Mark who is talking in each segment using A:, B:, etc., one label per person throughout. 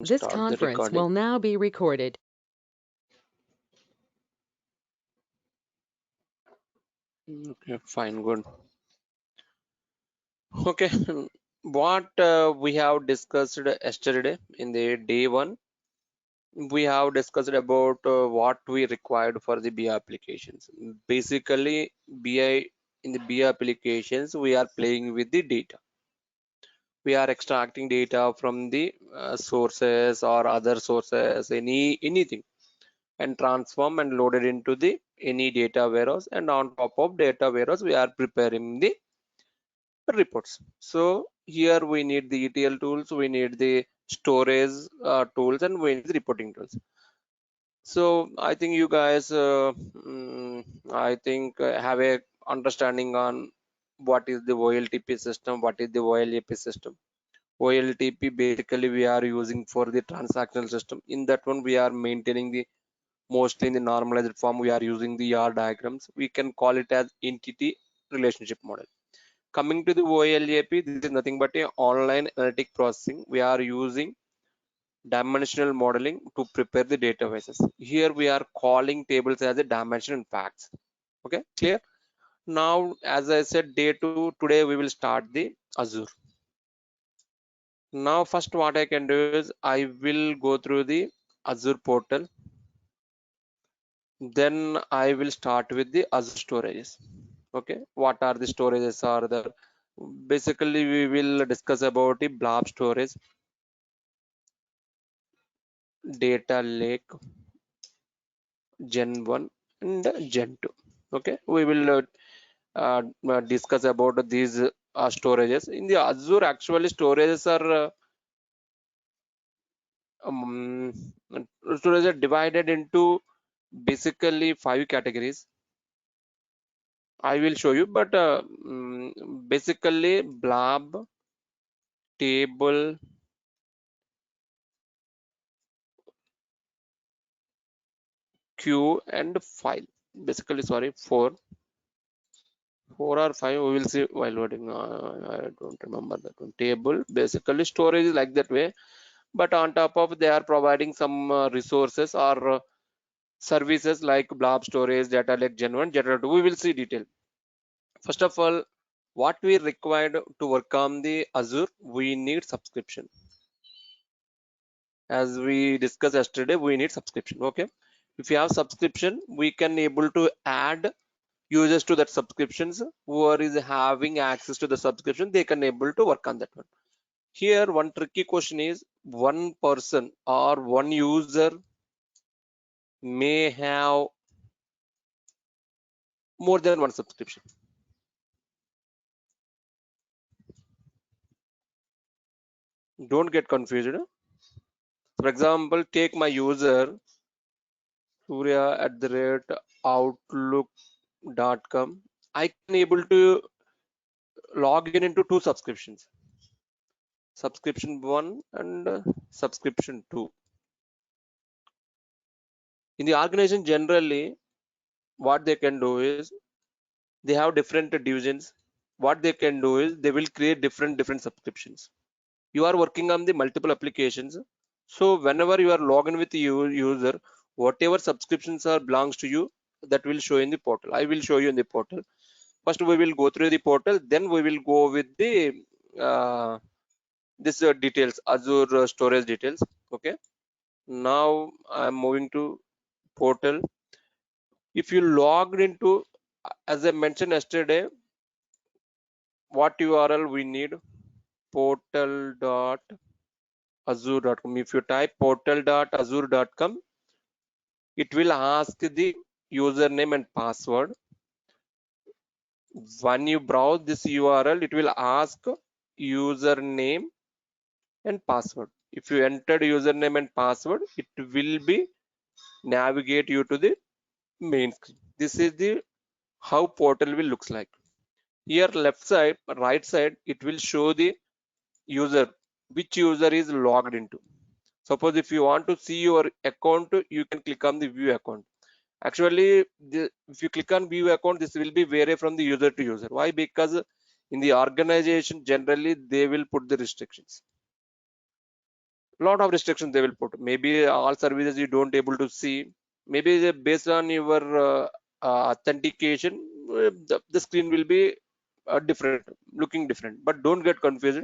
A: This
B: Start the
A: conference
B: recording.
A: will now be recorded.
B: Okay, fine, good. Okay, what we have discussed yesterday in the day one, we have discussed about what we required for the BI applications. Basically, BI in the BI applications, we are playing with the data. We are extracting data from the sources or other sources, anything, and transform and load it into the any data warehouse, and on top of data warehouse we are preparing the reports. So here we need the ETL tools, we need the storage tools, and we need the reporting tools. So I think you guys I think have a understanding on what is the OLTP system, what is the OLAP system. OLTP basically we are using for the transactional system. In that one we are maintaining the mostly in the normalized form. We are using the R diagrams. We can call it as entity relationship model. Coming to the OLAP, this is nothing but a online analytic processing. We are using dimensional modeling to prepare the databases. Here we are calling tables as a dimension and facts. Okay, clear? Now, as I said, day two, today we will start the Azure. Now, first what I can do is I will go through the Azure portal. Then I will start with the Azure storages. Okay, what are the storages are there? Basically, we will discuss about the blob storage, data lake, Gen 1 and Gen 2. Okay, we will discuss about these storages. In the Azure, actually, storages are um, storages are divided into basically 5 categories. I will show you, but basically blob, table, queue, and file. Basically, sorry, four or five. We will see while loading. I don't remember that one. Table, basically storage is like that way, but on top of they are providing some resources or services like blob storage, data lake, Gen 1, data 2. We will see detail. First of all, what we required to work on the Azure, we need subscription. As we discussed yesterday, we need subscription. Okay, if you have subscription, we can able to add users to that subscriptions. Whoever is having access to the subscription, they can able to work on that one. Here one tricky question is, one person or one user may have more than one subscription. Don't get confused. For example, take my user surya@outlook.com. I can able to log in into two subscriptions, subscription 1 and subscription 2. In the organization, generally what they can do is they have different divisions. What they can do is they will create different subscriptions. You are working on the multiple applications, so whenever you are logged in with the user, whatever subscriptions are belongs to you, that will show in the portal. I will show you in the portal. First we will go through the portal, then we will go with the this details, Azure storage details. Okay, now I'm moving to portal. If you logged into, as I mentioned yesterday, what URL we need? portal.azure.com. If you type portal.azure.com, it will ask the username and password. When you browse this URL, it will ask username and password. If you entered username and password, it will be navigate you to the main screen. This is the how portal will looks like. Here left side, right side, it will show the user, which user is logged into. Suppose if you want to see your account, you can click on the view account. Actually, if you click on view account, this will be vary from the user to user. Why? Because in the organization, generally they will put the restrictions. Lot of restrictions they will put. Maybe all services you don't able to see. Maybe based on your authentication, the screen will be different, looking different. But don't get confused.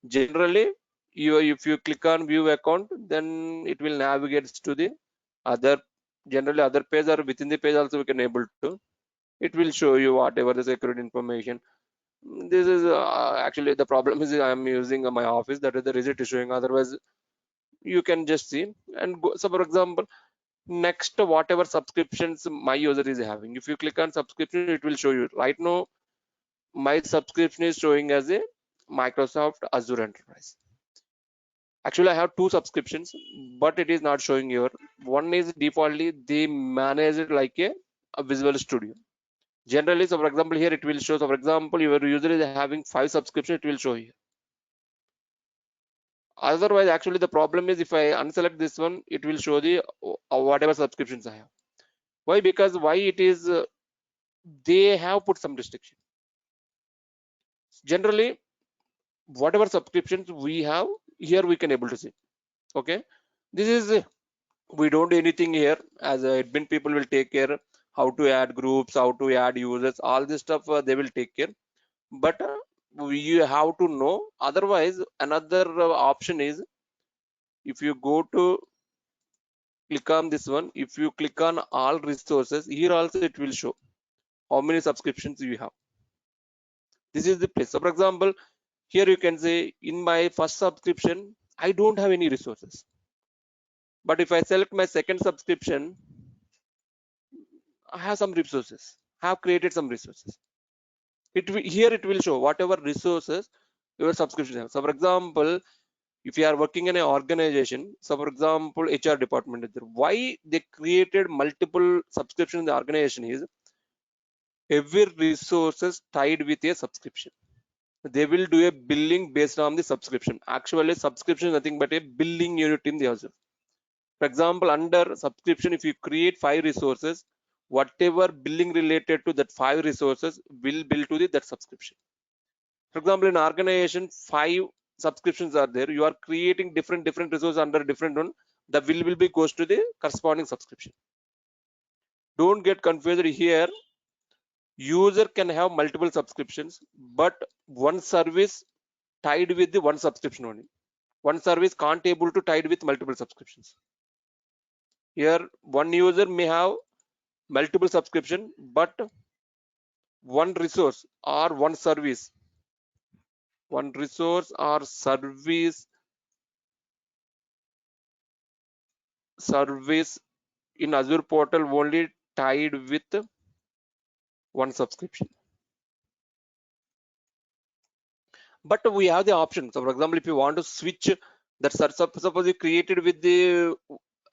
B: Generally, if you click on view account, then it will navigate to the other, generally other page, or within the page also we can able to. It will show you whatever the security information. This is actually the problem is I am using my office, that is the result is showing. Otherwise you can just see and go. So for example, next whatever subscriptions my user is having, if you click on subscription, it will show you. Right now my subscription is showing as a Microsoft Azure Enterprise. Actually I have two subscriptions, but it is not showing here. One is defaultly they manage it like a Visual Studio generally. So for example here it will show. So for example your user is having 5 subscriptions, it will show here. Otherwise actually the problem is if I unselect this one, it will show the whatever subscriptions I have. Why? Because why it is they have put some restriction. Generally whatever subscriptions we have here we can able to see. Okay, this is we don't do anything here. As admin people will take care how to add groups, how to add users, all this stuff they will take care. But you have to know. Otherwise another option is, if you go to click on this one, if you click on all resources, here also it will show how many subscriptions you have. This is the place. So for example here you can say in my first subscription I don't have any resources, but if I select my second subscription, I have some resources, I have created some resources. Here it will show whatever resources your subscription have. So for example, if you are working in an organization, so for example HR department, why they created multiple subscription in the organization is every resources tied with a subscription. They will do a billing based on the subscription. Actually subscription is nothing but a billing unit in the Azure. For example, under subscription, if you create 5 resources, whatever billing related to that 5 resources will bill to that subscription. For example, in organization 5 subscriptions are there, you are creating different resources under different one, the bill will be goes to the corresponding subscription. Don't get confused here. User can have multiple subscriptions, but one service tied with the one subscription only. One service can't able to tied with multiple subscriptions. Here one user may have multiple subscription, but one resource or one service, service in Azure portal only tied with one subscription. But we have the option. So for example, if you want to switch that, suppose you created with the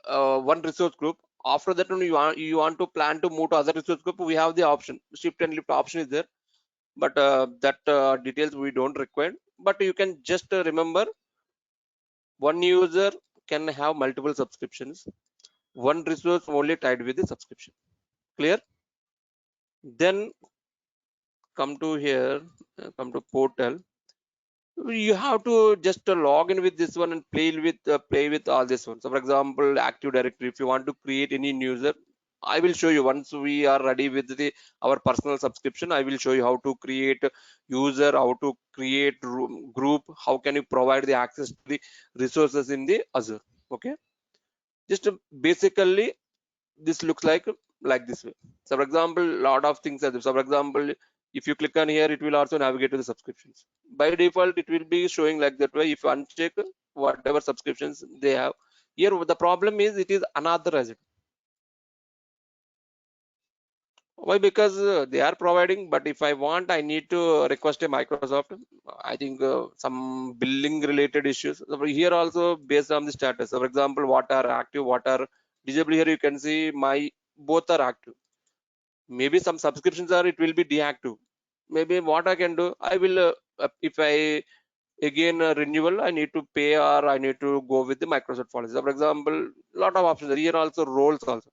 B: one resource group, after that when you want to plan to move to other resource group, we have the option, shift and lift option is there. But that details we don't require. But you can just remember, one user can have multiple subscriptions, one resource only tied with the subscription. Clear? Then come to here, come to portal. You have to just log in with this one and play with all this one. So for example, Active Directory, if you want to create any new user, I will show you once we are ready with the our personal subscription. I will show you how to create user, how to create group, how can you provide the access to the resources in the Azure. Okay, just basically this looks like this way. So for example, lot of things are there. So for example, if you click on here, it will also navigate to the subscriptions. By default it will be showing like that way. If you uncheck whatever subscriptions they have here, the problem is it is unauthorized. Why? Because they are providing, but if I want, I need to request a Microsoft. I think some billing related issues. So here also based on the status. So for example, what are active, what are disabled, here you can see my both are active. Maybe some subscriptions are, it will be deactive. Maybe what I can do, I will if I again renewal, I need to pay, or I need to go with the Microsoft policy. So for example, lot of options here also, roles also.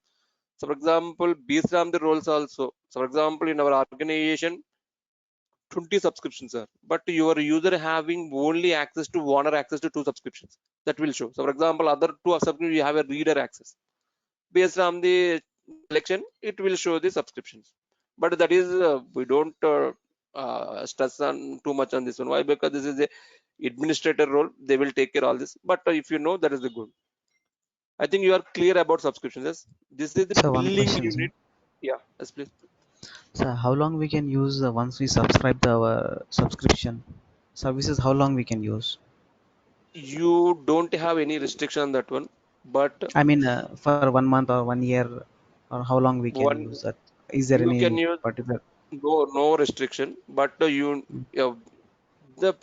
B: So for example, based on the roles also, so for example in our organization 20 subscriptions are, but your user having only access to one or access to 2 subscriptions. that will show. So for example, other two subscriptions you have a reader access. Based on the selection, it will show the subscriptions. But that is we don't stress on too much on this one. Why? Because this is a administrator role. They will take care all this. But if you know, that is the good. I think you are clear about subscriptions. Yes, this is the
A: So one
B: billing
A: question, sir.
B: unit. Yeah, yes, please.
A: So how long we can use once we subscribe the our subscription services? How long we can use?
B: You don't have any restriction on that one, but
A: I mean, for 1 month or 1 year, or how long we can
B: one
A: use that? Is there
B: you can
A: any
B: use
A: particular?
B: no restriction, but uh, the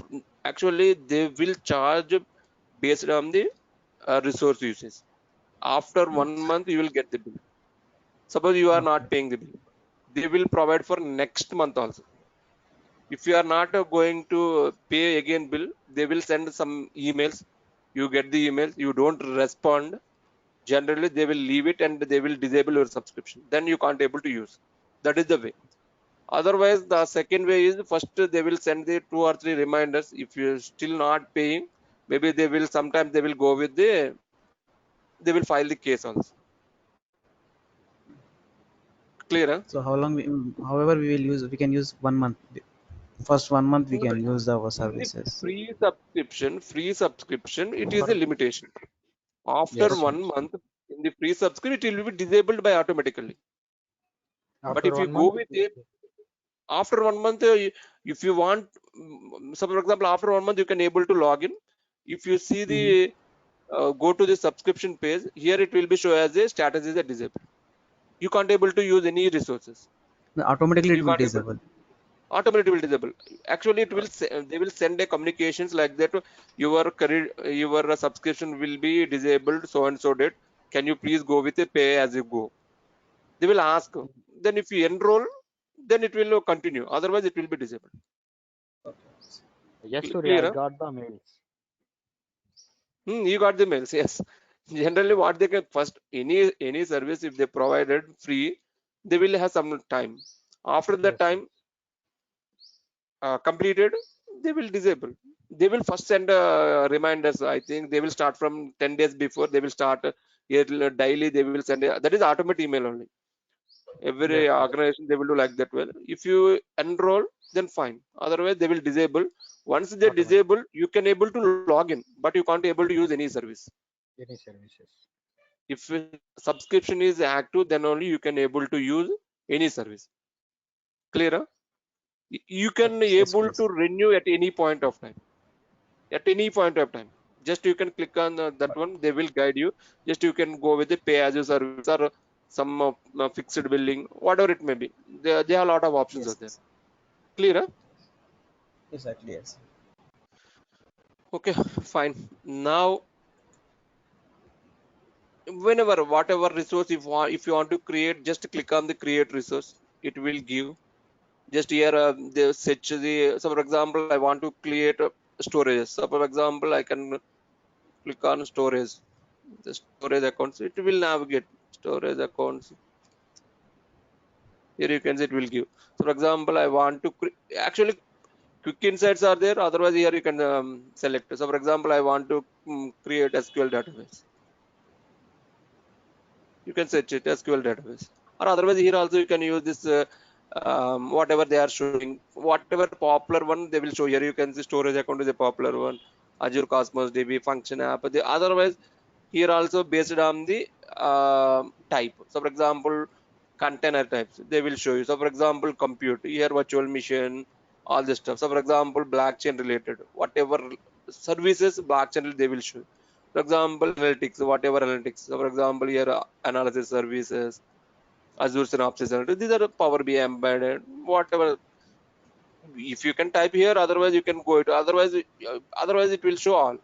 B: actually they will charge based on the resource usage. After
A: Mm.
B: 1 month, you will get the bill. Suppose you are
A: Okay.
B: not paying the bill, they will provide for next month also. If you are not going to pay again bill, they will send some emails. You get the emails, you don't respond. Generally, they will leave it and they will disable your subscription. Then you can't able to use. That is the way. Otherwise, the second way is first they will send the 2 or 3 reminders. If you're still not paying, maybe they will sometimes they will go with they will file the case also. Clear? Huh?
A: So how long we, however we will use, we can use 1 month. First 1 month we
B: No,
A: can use our
B: in the
A: services.
B: free subscription, it is
C: For
B: a limitation. After
C: yes,
A: Okay.
B: one
C: yes.
B: month, in the free subscription, it will be disabled by automatically. But
C: After
B: if you
C: one
B: go
C: month,
B: with it, after 1 month, if you want, so for example, after 1 month, you can able to log in. If you see
A: Mm-hmm.
B: the go to the subscription page, here it will be show as a status is a disabled. You can't able to use any resources.
A: Automatically it
B: You
A: will
B: can't able
A: disable.
B: automatically will disable. Actually, it will
A: Uh,
B: they will send a communications like that. Your career, your subscription will be disabled so and so date. Can you please go with a pay as you go? They will ask. Then if you enroll, then it will continue. Otherwise, it will be disabled.
C: yes, Surya,
B: Clear?
C: I
B: Huh?
C: got the mails.
B: You got the mails. Yes. Generally, what they can first any service if they provided free, they will have some time. After that
C: Yes,
B: time completed, they will disable. They will first send reminders. I think they will start from 10 days before. They will start daily. They will send that is automatic email only.
C: yes,
B: Every
C: yes,
B: organization they will do like that. Well, if you enroll, then fine. Otherwise, they will disable. Once they
C: automatic.
B: disable, you can able to log in, but you can't able to use any service.
C: Any services.
B: If subscription is active, then only you can able to use any service. Clear? Huh? You can
A: Okay. Yes,
B: able
A: please.
B: to renew at any point of time. At any point of time, just you can click on that one. They will guide you. Just you can go with the pay as you service or some fixed billing, whatever it may be. There are a lot of options
A: Yes.
B: out there.
A: Yes.
B: Clear? Huh?
A: Exactly. Yes.
B: Okay, fine. Now, whenever whatever resource if you want to create, just click on the create resource. It will give. Just here they set the. So for example, I want to create storage. So for example, I can click on storage. The storage accounts. It will navigate storage accounts. Here you can see it will give. So for example, I want to actually quick insights are there. Otherwise, here you can select. So for example, I want to create SQL database. You can search it SQL database. Or otherwise, here also you can use this whatever they are showing, whatever popular one they will show. Here you can see storage account is a popular one. Azure Cosmos DB function app. Otherwise, here also based on the type. So for example, container types they will show you. So for example, compute here, virtual machine, all this stuff. So for example, blockchain related, whatever services blockchain they will show you. For example, analytics, whatever analytics. So for example, here analysis services, Azure Synopsys analytics. These are Power BI embedded, whatever. If you can type here, otherwise you can go to. Otherwise it will show all.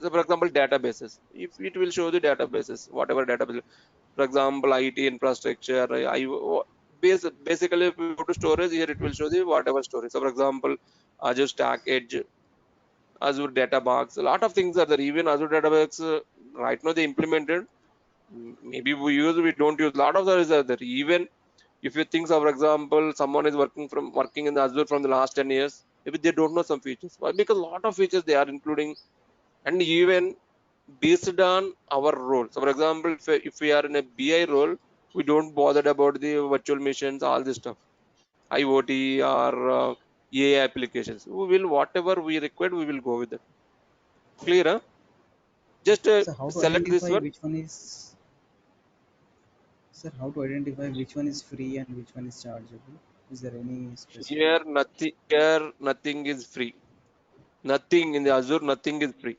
B: So for example, databases. If it will show the databases, whatever database. For example, IT infrastructure, basically if you go to storage, here it will show the whatever storage. So for example, Azure Stack Edge, Azure Databox, a lot of things are there. Even Azure Databox, right now they implemented. Maybe we don't use. A lot of services are there. Even if you think, so for example, someone is working in the Azure from the last 10 years, maybe they don't know some features. Why? Because a lot of features they are including, and even based on our role. So for example, if we are in a BI role, we don't bother about the virtual machines, all this stuff, IoT or AI applications. We will, whatever we require, we will go with it. Clear? Huh? Just
A: So how to
B: select this
A: identify
B: one.
A: which one is, sir, how to identify which one is free and which one is chargeable? Is there any specific?
B: Here nothing is free. Nothing in the Azure, nothing is free.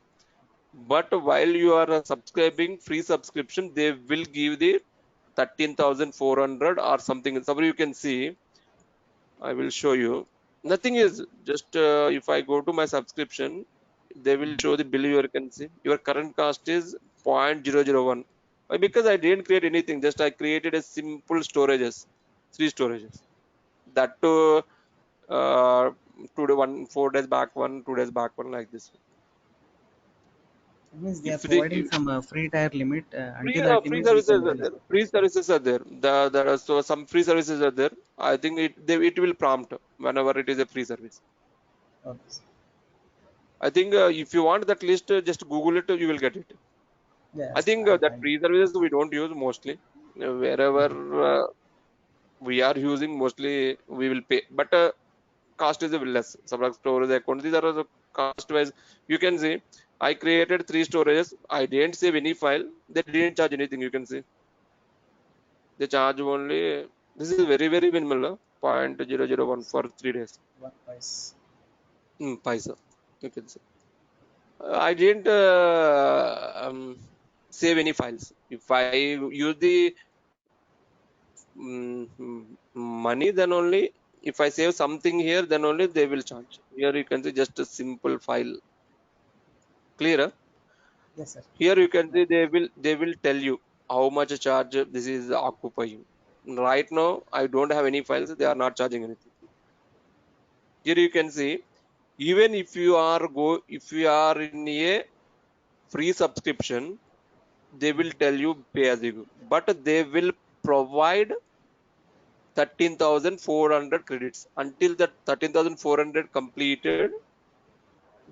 B: But while you are subscribing free subscription, they will give the 13,400 or something. Somewhere you can see, I will show you. Nothing is just if I go to my subscription, they will show the bill. You can see your current cost is 0.001. Why? Because I didn't create anything. Just I created a simple storages, three storages. That too, uh, 4 days back one, 2 days back one, like this.
A: That means they are
B: If the
A: providing some free tier limit.
B: free
A: Until that
B: free
A: limit, we
B: services
A: can
B: are
A: use.
B: there, free services are there. There are so some free services are there. I think it will prompt whenever it is a free service.
A: Okay.
B: I think if you want that list, just Google it, you will get it. I
A: Yes,
B: think
A: I'll
B: that
A: find it.
B: free services we don't use mostly. Wherever we are using, mostly we will pay, but cost is a less. Subject storage account. These are also cost wise. You can see I created three storages. I didn't save any file. They didn't charge anything. You can see they charge only. This is very minimal. 0.001 for 3 days.
A: One price.
B: Paisa. You can see. I didn't save any files. If I use the money, then only if I save something here, then only they will charge. Here you can see just a simple file. Clear? Huh?
A: Yes, sir.
B: Here you can
A: Got
B: see
A: it.
B: they will tell you how much charge this is occupying. Right now, I don't have any files. They are not charging anything. Here you can see even if you are in a free subscription, they will tell you pay as you go, but they will provide 13,400 credits. Until that 13,400 completed,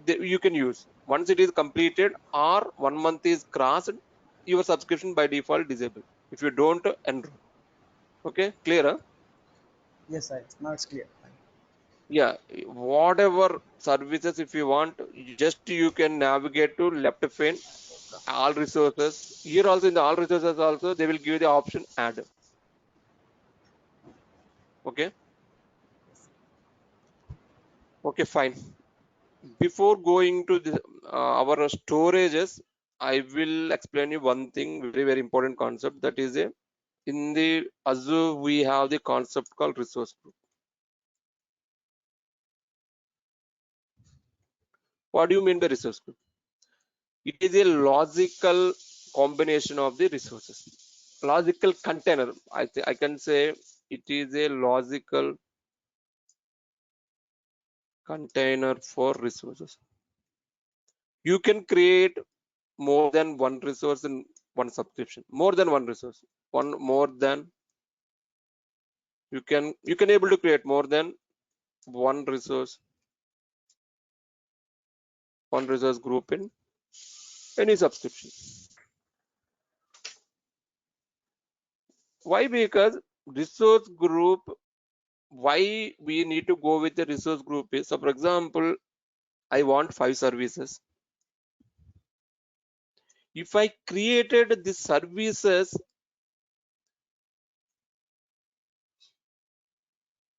B: you can use. Once it is completed or 1 month is crossed, your subscription by default disable if you don't enroll. Okay, clear? Huh?
A: Yes, sir. Now it's clear. Fine.
B: Yeah, whatever services if you want, just you can navigate to left pane, all resources. Here also in the all resources also they will give you the option add. Okay, okay, fine. Before going to our storages, I will explain you one thing, very important concept, that is a in the Azure we have the concept called resource group. What do you mean by resource group? It is a logical combination of the resources, logical container. I can say it is a logical container for resources. You can create more than one resource in one subscription, more than one resource, one more than you can able to create more than one resource group in any subscription. Why? Because resource group, why we need to go with the resource group is, so for example, I want 5 services. If I created the services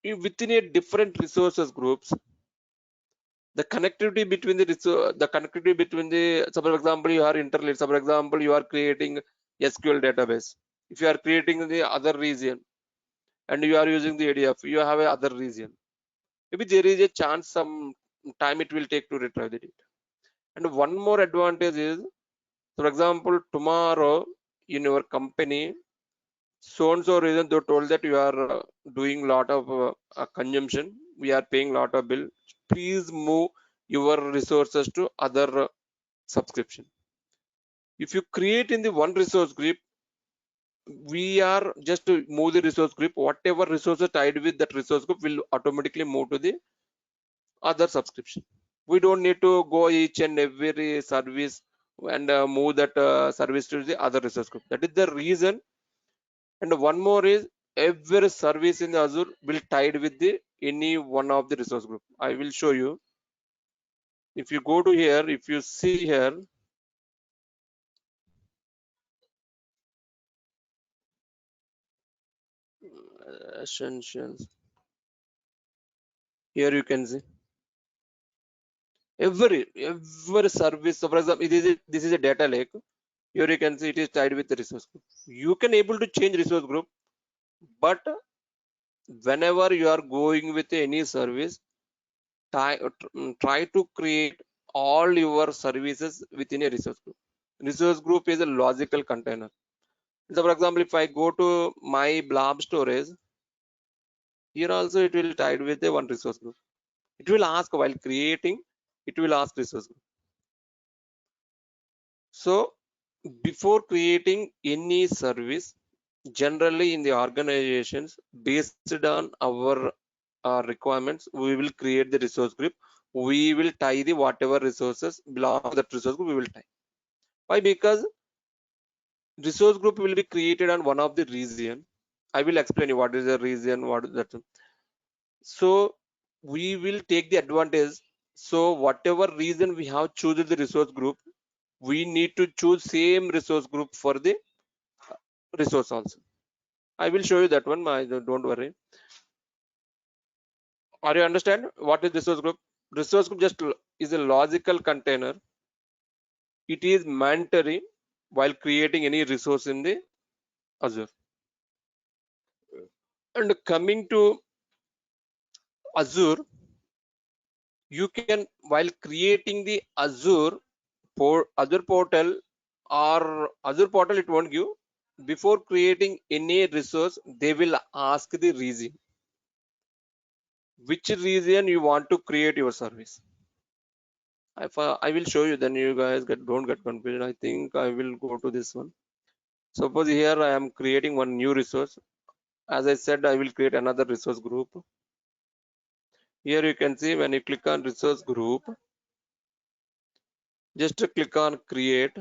B: within a different resources groups, the connectivity between so for example you are interlinked. So for example you are creating SQL database. If you are creating the other region and you are using the ADF, you have a other region, maybe there is a chance some time it will take to retrieve the data. And one more advantage is, for example, tomorrow in your company, so and so reason they told that you are doing lot of consumption, we are paying lot of bill, please move your resources to other subscription. If you create in the one resource group, we are just to move the resource group, whatever resources tied with that resource group will automatically move to the other subscription. We don't need to go each and every service and move that service to the other resource group. That is the reason. And one more is every service in the Azure will tied with the any one of the resource group. I will show you. If you go to here, if you see here, essentials. Here you can see every service. So for example, this is a data lake. Here you can see it is tied with the resource group. You can able to change resource group, but whenever you are going with any service, try to create all your services within a resource group. Resource group is a logical container. So for example, if I go to my blob storage, here also it will tied with a one resource group. It will ask while creating, it will ask resource group. So before creating any service, generally in the organizations, based on our requirements, we will create the resource group. We will tie the whatever resources belong to that resource group, we will tie. Why? Because resource group will be created on one of the region. I will explain you what is the region, what is that. So we will take the advantage. So whatever reason we have chosen the resource group, we need to choose same resource group for the resource also. I will show you that one. Don't worry. Are you understand what is resource group? Resource group just is a logical container. It is mandatory while creating any resource in the Azure. And coming to Azure, you can while creating the Azure for Azure portal or Azure portal, it won't give. Before creating any resource, they will ask the region. Which region you want to create your service? I will show you, then you guys don't get confused. I think I will go to this one. Suppose here I am creating one new resource. As I said, I will create another resource group. Here you can see when you click on resource group, just click on create.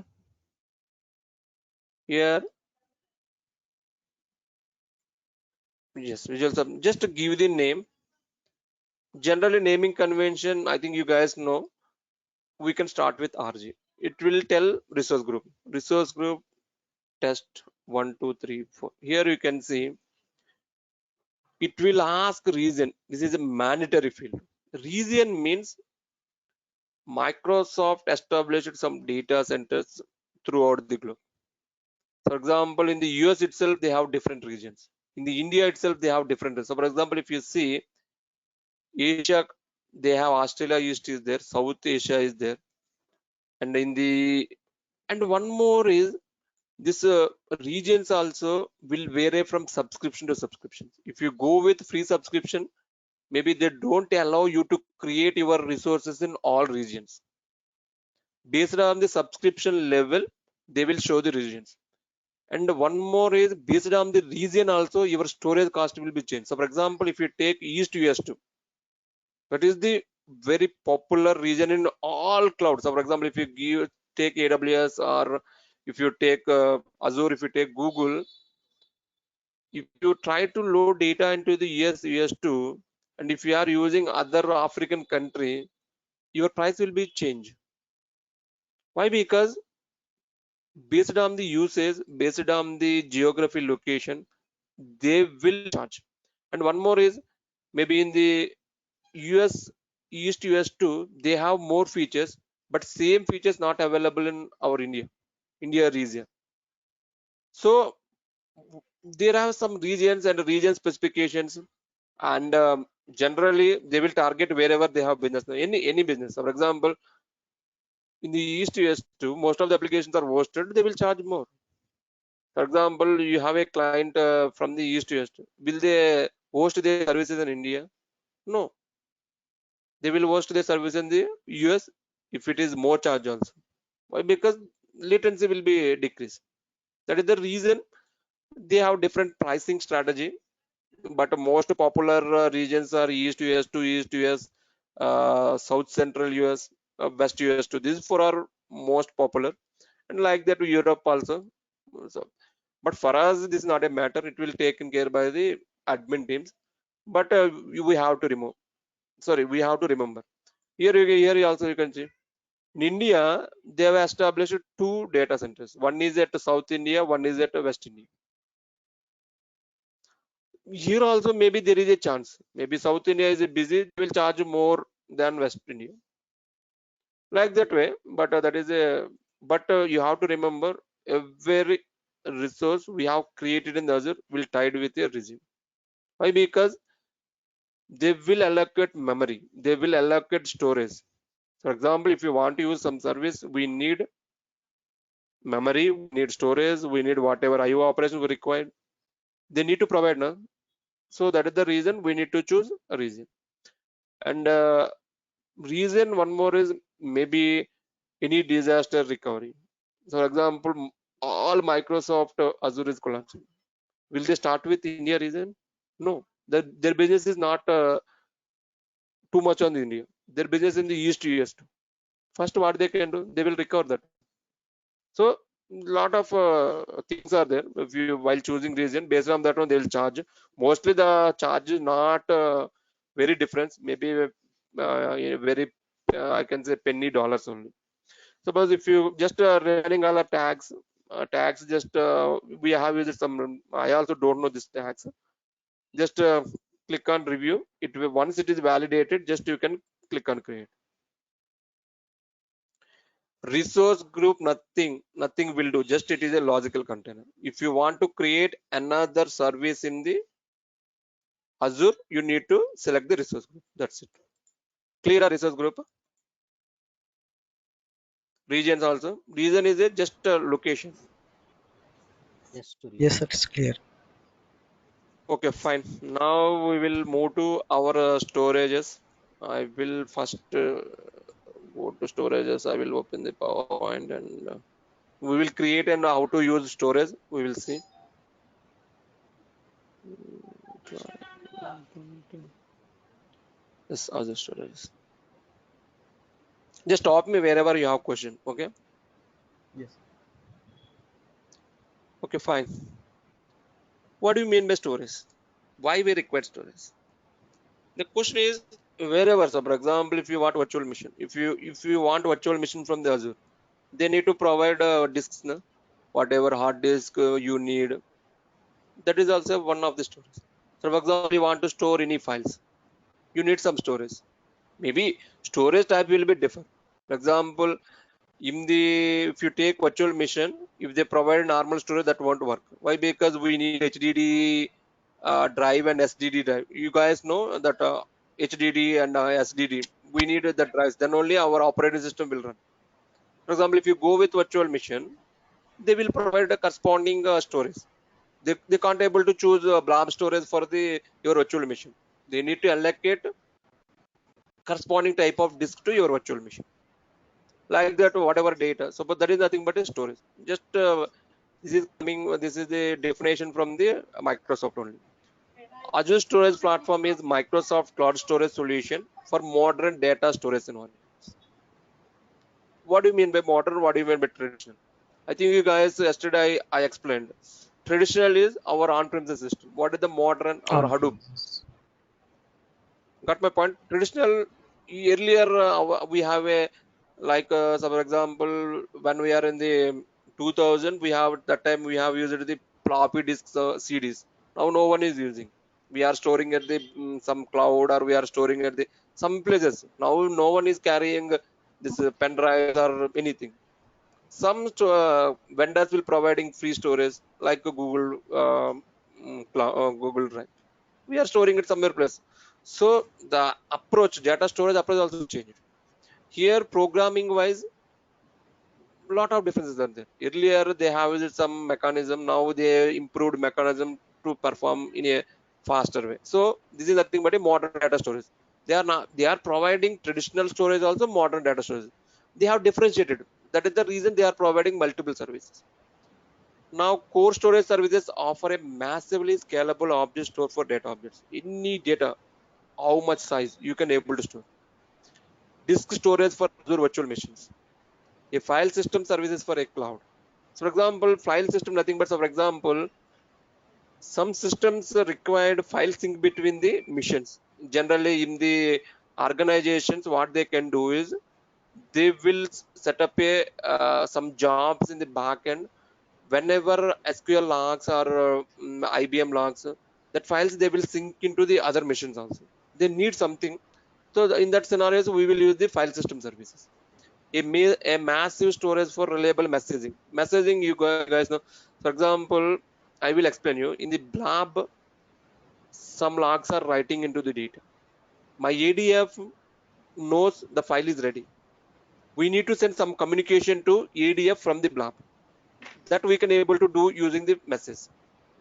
B: Here, yes, just to give the name. Generally naming convention, I think you guys know. We can start with RG. It will tell resource group test 1 2 3 4. Here you can see it will ask region. This is a mandatory field. Region means Microsoft established some data centers throughout the globe. For example, in the US itself, they have different regions. In the India itself, they have different regions. So for example, if you see Asia, they have Australia East is there, South Asia is there, and one more is this regions also will vary from subscription to subscription. If you go with free subscription, maybe they don't allow you to create your resources in all regions. Based on the subscription level, they will show the regions. And one more is based on the region also, your storage cost will be changed. So for example, if you take East US2, that is the very popular region in all clouds. So for example, if you take AWS, or if you take Azure, if you take Google, if you try to load data into the US2, and if you are using other African country, your price will be changed. Why? Because based on the usage, based on the geography location, they will charge. And one more is maybe in the US East US2, they have more features, but same features not available in our India region. So there are some regions and region specifications, and generally they will target wherever they have business, any business. For example, in the East US2, most of the applications are hosted, they will charge more. For example, you have a client from the East US, will they host their services in India? No, they will host their service in the US if it is more charge also. Why? Because latency will be decreased. That is the reason they have different pricing strategy. But most popular regions are East US to East US, South Central US, West US to. These four are most popular. and like that Europe also. So, but for us, this is not a matter. It will taken care by the admin teams. But we have to remove. Sorry, we have to remember. Here also you can see. In India, they have established two data centers. One is at South India, one is at West India. Here also maybe there is a chance. Maybe South India is busy, they will charge more than West India. Like that way, but that is a. But you have to remember every resource we have created in the Azure will tied with a regime. Why? Because they will allocate memory, they will allocate storage. For example, if you want to use some service, we need memory, we need storage, we need whatever IO operations we required. They need to provide now. So that is the reason we need to choose a region. And reason one more is maybe any disaster recovery. So for example, all Microsoft Azure is collapsing. Will they start with India region? No, their business is not too much on India. Their business in the East US too. First, what they can do, they will recover that. So lot of things are there. If you while choosing region, based on that one, they will charge. Mostly the charge is not very different. Maybe very I can say penny dollars only. Suppose if you just running all the tax just we have used some. I also don't know this tax. Just click on review. It will, once it is validated, just you can click on create. Resource group, nothing will do, just it is a logical container. If you want to create another service in the Azure, you need to select the resource group. That's it. Clear a resource group. Regions also, region is a just a location.
C: Yes, to
A: Yes,
C: region.
A: sir, it's clear.
B: Okay, fine. Now we will move to our storages. I will first go to storages. I will open the PowerPoint and we will create and how to use storage. We will see. Yes, Azure storage. Just stop me wherever you have question. Okay.
A: Yes.
B: Okay, fine. What do you mean by storage? Why we require storage? The question is wherever. So, for example, if you want virtual machine, if you want virtual machine from the Azure, they need to provide disks, no? Whatever hard disk you need. That is also one of the storage. So, for example, you want to store any files, you need some storage. Maybe storage type will be different. For example, in the if you take virtual machine, if they provide normal storage, that won't work. Why? Because we need HDD drive and SDD drive. You guys know that HDD and SDD, we need the drives, then only our operating system will run. For example, if you go with virtual machine, they will provide a corresponding storage. They can't able to choose blob storage for the your virtual machine. They need to allocate corresponding type of disk to your virtual machine, like that whatever data. So but that is nothing but a storage. Just this is the definition from the Microsoft only. Azure storage platform is Microsoft cloud storage solution for modern data storage environments. What do you mean by modern? What do you mean by traditional? I think you guys yesterday I explained. Traditional is our on-premises system. What is the modern? Our
A: On
B: Hadoop.
A: premises.
B: Got my point? Traditional, earlier we have a like so for example, when we are in the 2000, we have that time we have used the floppy disks CDs. Now no one is using. We are storing at the some cloud, or we are storing at the some places. Now no one is carrying this pen drives or anything. Some vendors will providing free storage like Google Google Drive. We are storing it somewhere place. So the approach, data storage approach also changed. Here programming wise, lot of differences are there. Earlier they have used some mechanism, now they improved mechanism to perform in a faster way. So this is nothing but a modern data storage. They are not, they are providing traditional storage also, modern data storage. They have differentiated. That is the reason they are providing multiple services. Now core storage services offer a massively scalable object store for data objects. Any data, how much size you can able to store. Disk storage for Azure virtual machines. A file system services for a cloud. So for example, file system nothing but, so for example, some systems required file sync between the missions. Generally in the organizations, what they can do is they will set up a some jobs in the backend. Whenever SQL logs or IBM logs, that files they will sync into the other machines also. They need something. So in that scenarios, we will use the file system services. A massive storage for reliable messaging. Messaging, you guys know. For example, I will explain you. In the blob, some logs are writing into the data. My ADF knows the file is ready. We need to send some communication to ADF from the blob. That we can able to do using the message.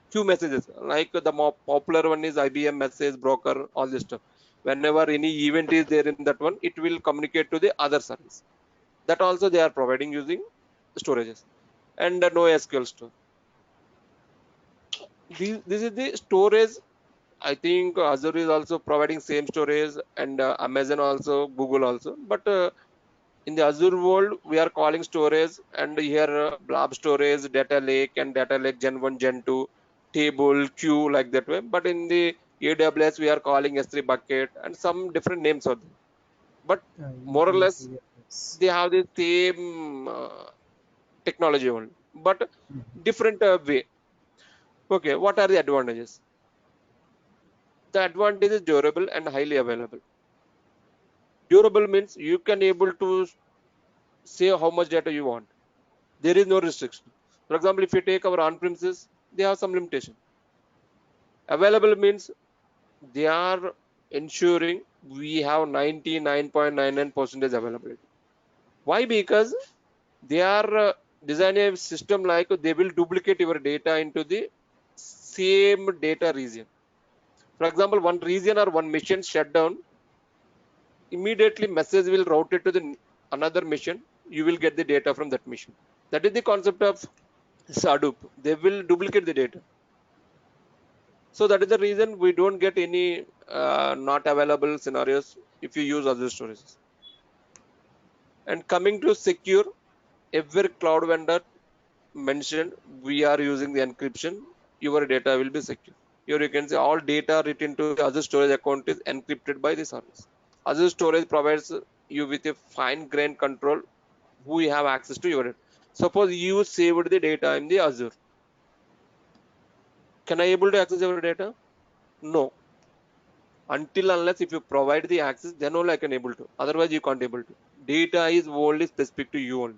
B: Few messages, like the more popular one is IBM message broker, all this stuff. Whenever any event is there in that one, it will communicate to the other service. That also they are providing using storages and no SQL store. This is the storage. I think Azure is also providing same storage, and Amazon also, Google also. But in the Azure world, we are calling storage, and here blob storage, data lake, and data lake Gen 1, Gen 2, table, queue, like that way. But in the AWS, we are calling S3 bucket, and some different names are there. But more or less,
A: Yes.
B: they have the same technology only, but different way. Okay, what are the advantages? The advantage is durable and highly available. Durable means you can able to say how much data you want. There is no restriction. For example, if you take our on-premises, they have some limitation. Available means they are ensuring we have 99.99% availability. Why? Because they are designing a system like they will duplicate your data into the same data region. For example, one region or one mission shut down, immediately message will route it to the another mission. You will get the data from that mission. That is the concept of Hadoop. They will duplicate the data. So that is the reason we don't get any not available scenarios if you use Azure storages. And coming to secure, every cloud vendor mentioned we are using the encryption, your data will be secure. Here you can see all data written to the Azure storage account is encrypted by the service. Azure storage provides you with a fine-grained control who you have access to your data. Suppose you saved the data in the Azure. Can I able to access your data? No. Until unless if you provide the access, then only I can able to. Otherwise, you can't able to. Data is only specific to you only.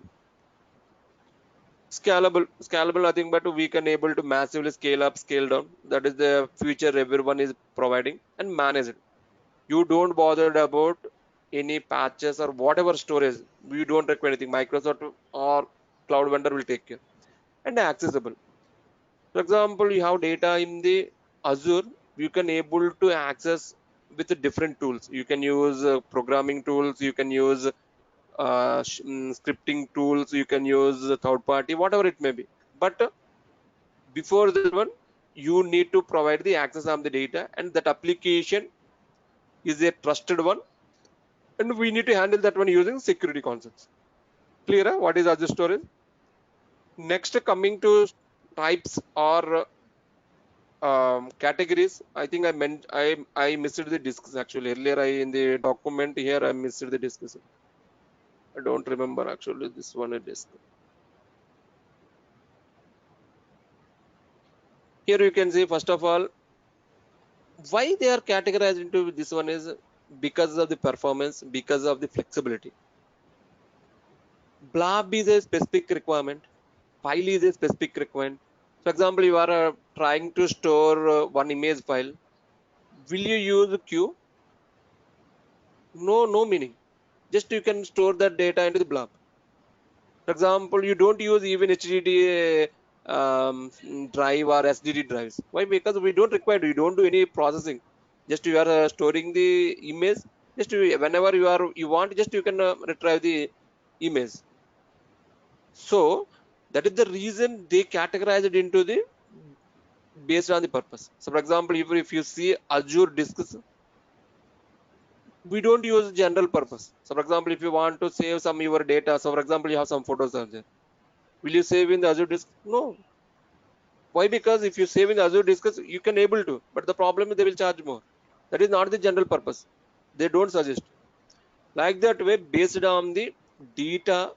B: Scalable nothing but we can able to massively scale up, scale down. That is the feature everyone is providing and manage it. You don't bother about any patches or whatever storage. You don't require anything. Microsoft or cloud vendor will take care. And accessible. For example, you have data in the Azure, you can able to access with different tools. You can use programming tools, you can use scripting tools, you can use third party, whatever it may be. But before that one, you need to provide the access on the data, and that application is a trusted one, and we need to handle that one using security concepts. Clear? What is Azure storage? Next, coming to types or categories. I think I missed the discs actually earlier. I in the document here I missed the discs. I don't remember actually this one a disk. Here you can see first of all why they are categorized into this one is because of the performance, because of the flexibility. Blob is a specific requirement. File is a specific requirement. For example, you are trying to store one image file. Will you use queue? No, no meaning. Just you can store that data into the blob. For example, you don't use even HDD drive or SDD drives. Why? Because we don't require. You don't do any processing. Just you are storing the image. Just whenever you want, just you can retrieve the image. So that is the reason they categorize it into the based on the purpose. So, for example, if you see Azure disks, We don't use general purpose. So for example, if you want to save some your data, so for example, you have some photos are there. Will you save in the Azure disk? No. Why? Because if you save in the Azure disk, you can able to, but the problem is they will charge more. That is not the general purpose. They don't suggest. Like that way, based on the data,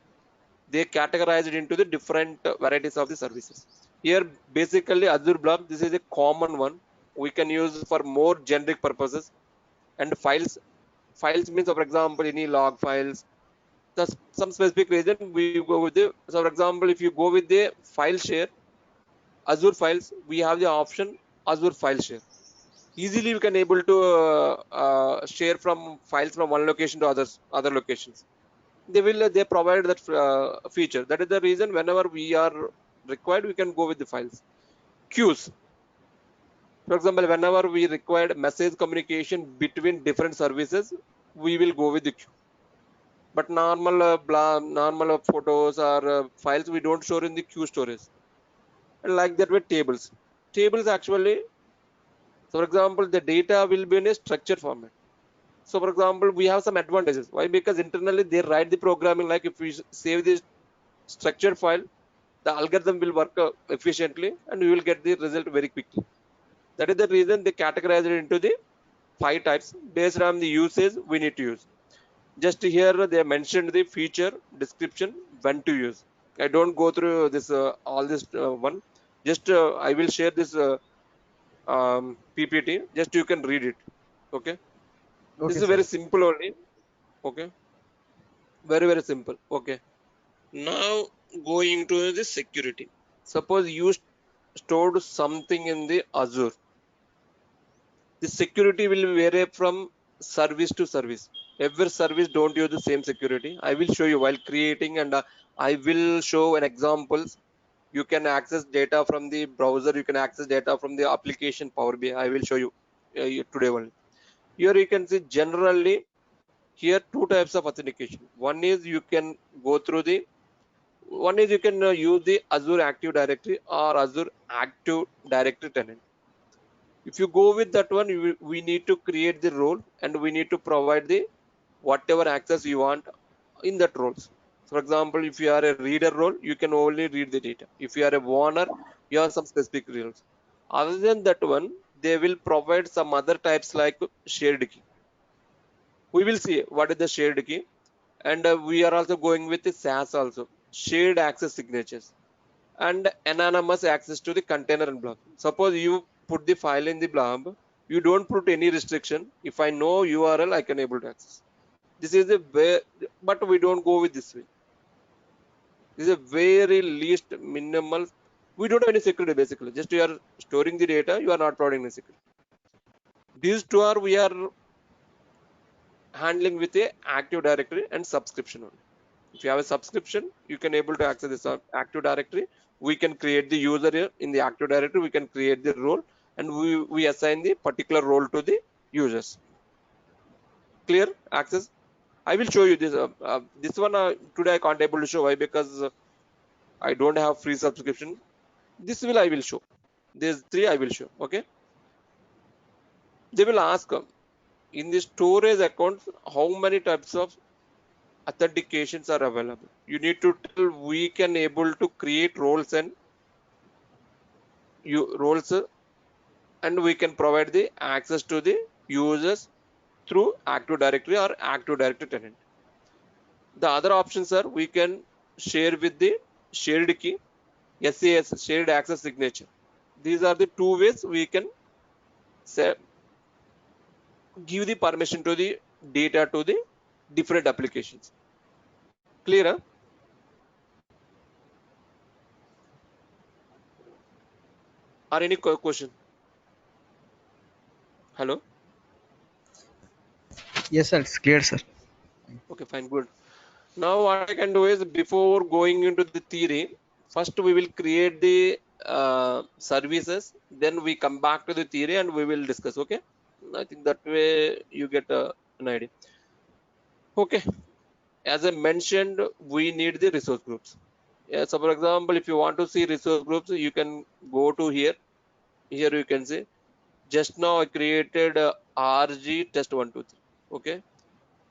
B: they categorize it into the different varieties of the services. Here, basically Azure Blob, this is a common one. We can use for more generic purposes. And files means, for example, any log files. That's some specific reason we go with the. So, for example, if you go with the file share, Azure files, we have the option Azure file share. Easily we can able to share from files from one location to other locations. They provide that feature. That is the reason whenever we are required, we can go with the files. Queues. For example, whenever we required message communication between different services, we will go with the queue. But normal photos or files we don't store in the queue storage. And like that with tables. Tables actually, so for example, the data will be in a structured format. So for example, we have some advantages. Why? Because internally they write the programming like if we save this structured file, the algorithm will work efficiently and we will get the result very quickly. That is the reason they categorize it into the 5 types based on the usage we need to use. Just here they mentioned the feature description when to use. I don't go through this all this one. Just I will share this PPT. Just you can read it. Okay. This
A: Okay,
B: is
A: sir.
B: very simple only. Okay. Very simple. Okay. Now going to the security. Suppose you stored something in the Azure. The security will vary from service to service. Every service don't use the same security. I will show you while creating, and I will show an examples. You can access data from the browser. You can access data from the application Power BI. I will show you today only. Here you can see generally here two types of authentication. One is you can go through the one is you can use the Azure Active Directory or Azure Active Directory tenant. If you go with that one, we need to create the role and we need to provide the whatever access you want in that roles. For example, if you are a reader role, you can only read the data. If you are a owner, you have some specific rules. Other than that one, they will provide some other types like shared key. We will see what is the shared key, and we are also going with the SaaS also, shared access signatures and anonymous access to the container and blob. Suppose you put the file in the blob, you don't put any restriction. If I know URL, I can able to access. This is a way, but we don't go with this way. This is a very least minimal. We don't have any security basically. Just you are storing the data, you are not providing any security. These two are we are handling with a Active Directory and subscription only. If you have a subscription, you can able to access this Active Directory. We can create the user here in the Active Directory. We can create the role and we assign the particular role to the users. Clear access. I will show you this. This one today I can't able to show. Why? Because I don't have free subscription. This will I will show. These three I will show. Okay. They will ask in the storage accounts how many types of authentications are available. You need to tell we can able to create roles and roles and we can provide the access to the users through Active Directory or Active Directory tenant. The other options are we can share with the shared key, SAS, shared access signature. These are the two ways we can say, give the permission to the data to the different applications. Clear? Huh? Or any question? Hello?
A: Yes, sir. It's clear, sir.
B: Okay, fine, good. Now what I can do is before going into the theory, first we will create the services, then we come back to the theory and we will discuss. Okay, I think that way you get an idea. Okay, as I mentioned, we need the resource groups. Yeah, so for example, if you want to see resource groups, you can go to here. Here you can see just now I created RG test 123. Okay,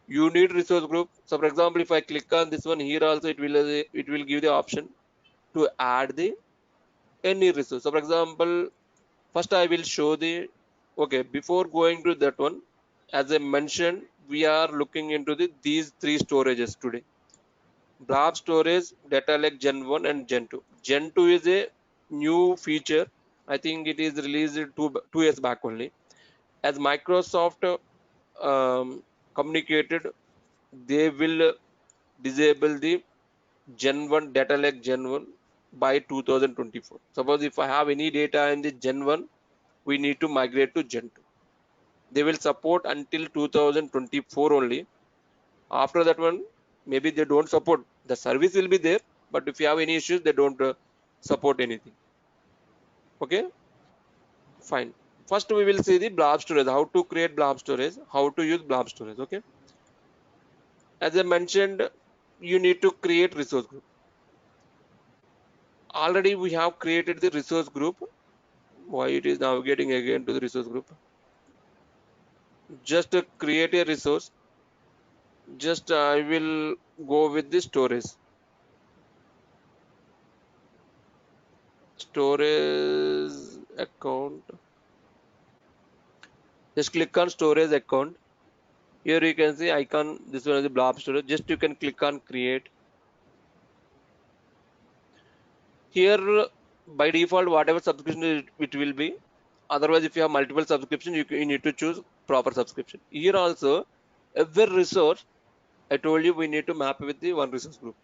B: You need resource group. So for example, if I click on this one here also, it will give the option to add the any resource. So for example, first I will show the, okay, before going to that one, as I mentioned, we are looking into these three storages today. Blob storage, data lake Gen 1 and Gen 2. Gen 2 is a new feature. I think it is released 2 years back only. As Microsoft communicated, they will disable the Gen 1 data lake Gen 1 by 2024. Suppose if I have any data in the Gen 1, we need to migrate to Gen 2. They will support until 2024 only. After that one, maybe they don't support. The service will be there, but if you have any issues, they don't support anything. Okay, fine. First, we will see the blob storage, how to create blob storage, how to use blob storage. Okay, as I mentioned, you need to create resource group. Already we have created the resource group. Why it is navigating again to the resource group? Just create a resource. Just I will go with the storage account. Just click on storage account. Here you can see icon. This one is the blob storage. Just you can click on create. Here by default, whatever subscription it will be. Otherwise, if you have multiple subscription, you need to choose proper subscription. Here also, every resource I told you we need to map with the one resource group.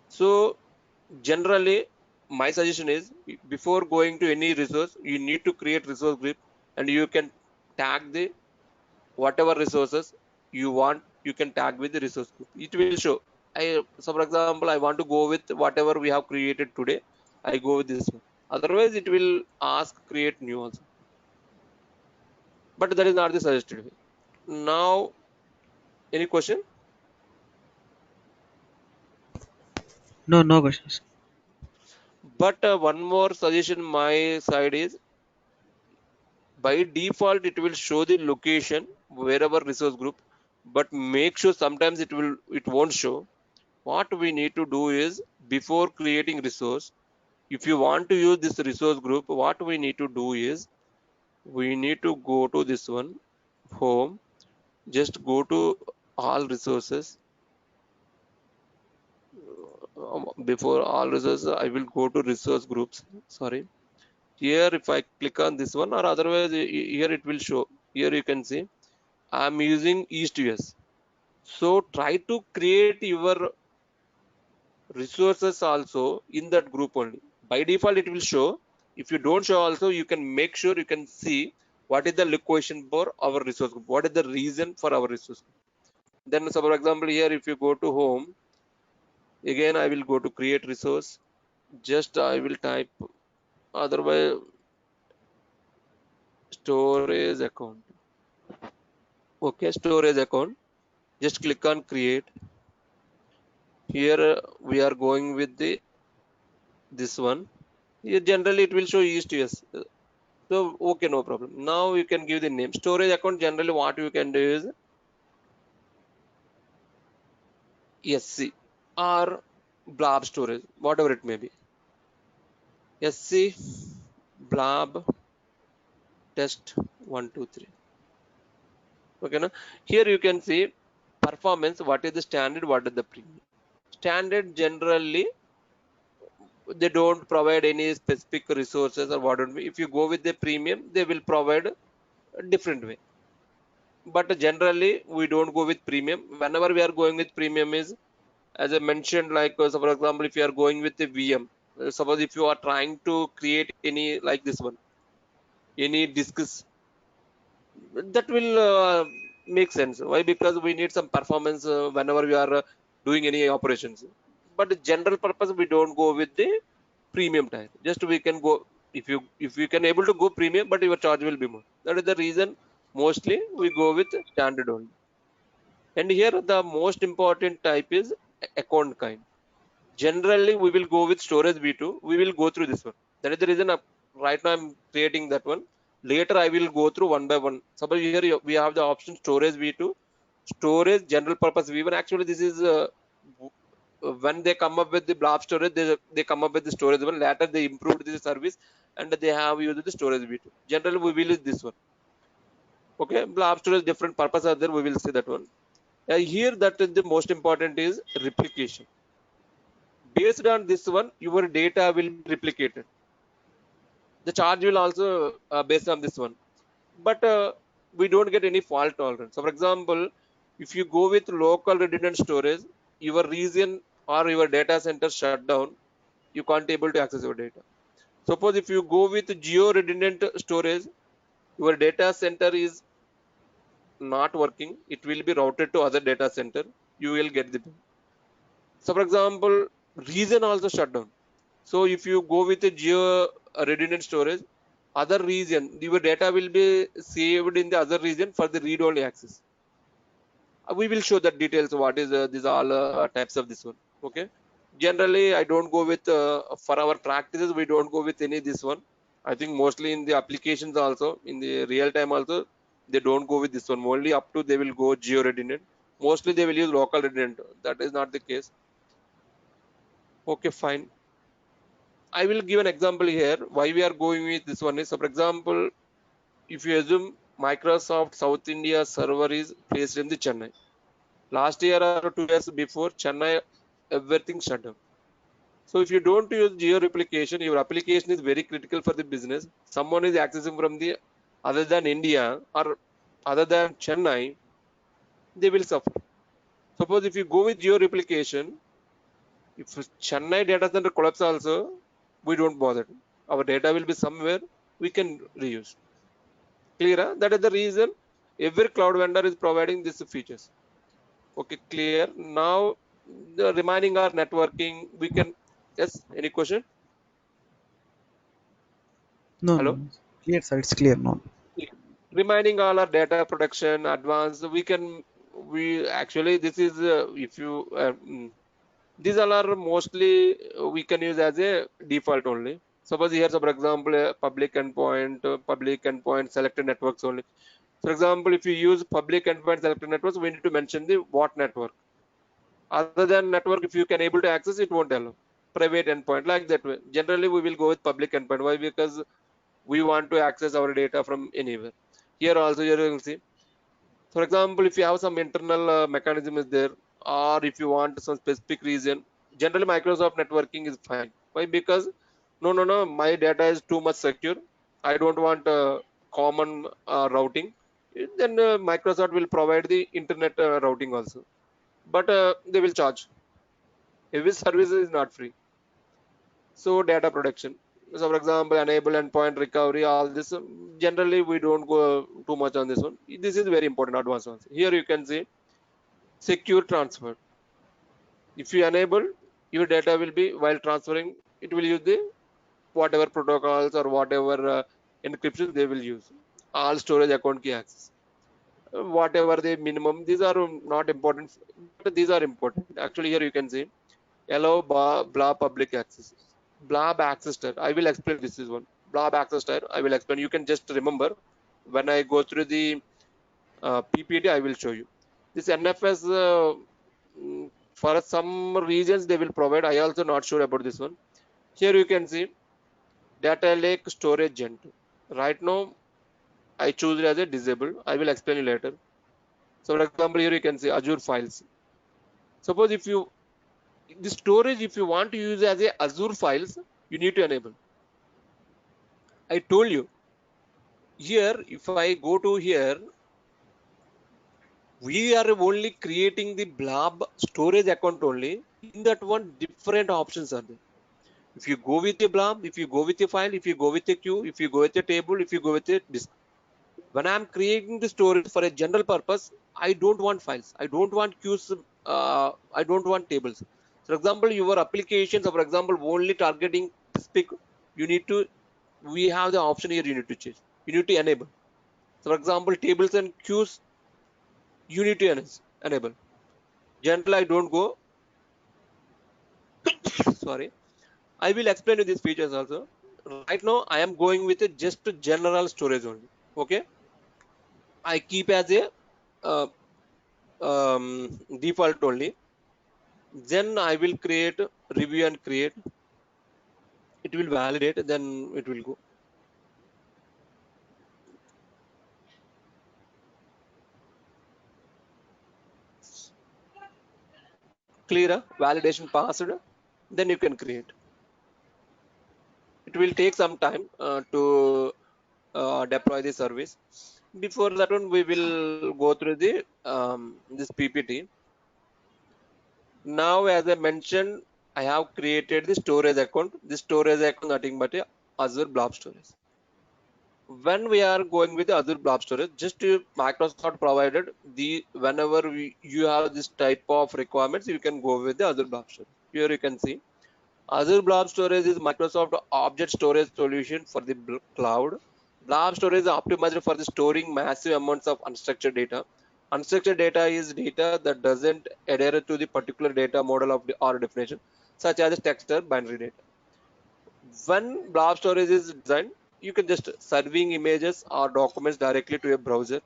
B: So generally, my suggestion is before going to any resource, you need to create resource group and you can tag the whatever resources you want, you can tag with the resource group. It will show. So for example, I want to go with whatever we have created today. I go with this one. Otherwise, it will ask create new also. But that is not the suggested way. Now, any question?
A: No, no questions.
B: But one more suggestion my side is by default it will show the location wherever resource group, but make sure sometimes it won't show. What we need to do is before creating resource, if you want to use this resource group, what we need to do is we need to go to this one home, just go to all resources. Before all resources I will go to resource groups, sorry. Here if I click on this one, or otherwise here it will show. Here you can see I'm using east us. So try to create your resources also in that group only. By default it will show. If you don't show also, you can make sure you can see what is the location for our resource group, what is the reason for our resource group. Then so for example, here if you go to home, again I will go to create resource. Just I will type, otherwise storage account. Okay, storage account. Just click on create. Here we are going with the this one. Here generally it will show east us. So okay, no problem. Now you can give the name. Storage account, generally what you can do is SC or blob storage, whatever it may be. SC blob test 123. Okay, now here you can see performance. What is the standard? What is the premium? Standard generally they don't provide any specific resources or what would be. If you go with the premium, they will provide a different way. But generally we don't go with premium. Whenever we are going with premium is, as I mentioned, like so for example, if you are going with the VM, suppose if you are trying to create any like this one, any disks, that will make sense. Why? Because we need some performance whenever we are doing any operations. But general purpose we don't go with the premium tier. Just we can go, if you can able to go premium, but your charge will be more. That is the reason mostly we go with standard only. And here the most important type is account kind. Generally we will go with storage v2. We will go through this one. That is the reason right now I'm creating that one. Later I will go through one by one. Suppose here we have the option storage v2. storage general purpose v1. Actually, this is when they come up with the blob storage, they come up with the storage one. Later they improved this service and they have used the storage v2. Generally, we will use this one. Okay, blob storage different purpose are there. We will see that one. Here, that is the most important is replication. Based on this one, your data will be replicated. The charge will also based on this one, but we don't get any fault tolerance. So, for example, if you go with local redundant storage, your region or your data center shut down, you can't able to access your data. Suppose if you go with geo redundant storage, your data center is not working, it will be routed to other data center, you will get the bill. So, for example, region also shut down. So if you go with a geo redundant storage, other region, your data will be saved in the other region for the read-only access. We will show the details. What is these all types of this one? Okay. Generally, I don't go with for our practices. We don't go with any this one. I think mostly in the applications also, in the real time also, they don't go with this one. Only up to they will go geo redundant. Mostly they will use local redundant. That is not the case. Okay, fine. I will give an example here. Why we are going with this one is, so for example, if you assume Microsoft South India server is placed in the Chennai. Last year or 2 years before, Chennai, everything shut down. So if you don't use geo replication, your application is very critical for the business. Someone is accessing from the other than India or other than Chennai, they will suffer. Suppose if you go with geo replication, if Chennai data center collapse also, we don't bother. Our data will be somewhere we can reuse. Clear? Huh? That is the reason every cloud vendor is providing these features. Okay, clear. Now the remaining are networking. We can, yes. Any question?
A: No, no,
B: Hello.
A: no. Clear, sir. It's clear now.
B: Yeah. Remaining all are data protection, advanced. We actually this is if you these all are mostly we can use as a default only. Suppose here, so for example, public endpoint, selected networks only. For example, if you use public endpoint selected networks, we need to mention the what network. Other than network, if you can able to access, it won't allow. Private endpoint, like that way. Generally, we will go with public endpoint. Why? Because we want to access our data from anywhere. Here also, you will see. For example, if you have some internal mechanism is there, or if you want some specific reason, generally Microsoft networking is fine. Why? Because no, my data is too much secure. I don't want common routing. Then Microsoft will provide the internet routing also, but they will charge. Every service is not free. So data protection. So for example, enable endpoint recovery, all this. Generally, we don't go too much on this one. This is very important advanced ones. Here you can see secure transfer. If you enable, your data will be while transferring, it will use the whatever protocols or whatever encryption they will use. All storage account key access. Whatever the minimum, these are not important, but these are important. Actually, here you can see allow blob public access. Blob access type. I will explain this is one. Blob access type. I will explain. You can just remember when I go through the PPT, I will show you. This NFS for some regions they will provide. I also not sure about this one. Here you can see data lake storage gent. Right now I choose it as a disabled. I will explain you later. So for example, here you can see Azure files. Suppose if you the storage, if you want to use as a Azure files, you need to enable. I told you here, if I go to here, we are only creating the blob storage account only. In that one, different options are there. If you go with a blob, if you go with a file, if you go with a queue, if you go with a table, if you go with a disk. When I'm creating the storage for a general purpose, I don't want files. I don't want queues. I don't want tables. For example, your applications, for example, only targeting specific, you need to, we have the option here you need to change. You need to enable. So for example, tables and queues, you need to enable. General, I don't go. Sorry. I will explain you these features also. Right now, I am going with a just general storage only. Okay. I keep as a default only. Then I will create review and create. It will validate, then it will go. Clear validation passed, then you can create. It will take some time to deploy the service. Before that one, we will go through the this PPT. Now, as I mentioned, I have created the storage account. This storage account nothing but a Azure Blob Storage. When we are going with the Azure Blob Storage, just Microsoft provided the whenever you have this type of requirements, you can go with the Azure Blob Storage. Here you can see Azure Blob Storage is Microsoft object storage solution for the cloud. Blob Storage is optimized for the storing massive amounts of unstructured data. Unstructured data is data that doesn't adhere to the particular data model of the or definition, such as text or binary data. When Blob Storage is designed, you can just serving images or documents directly to a browser,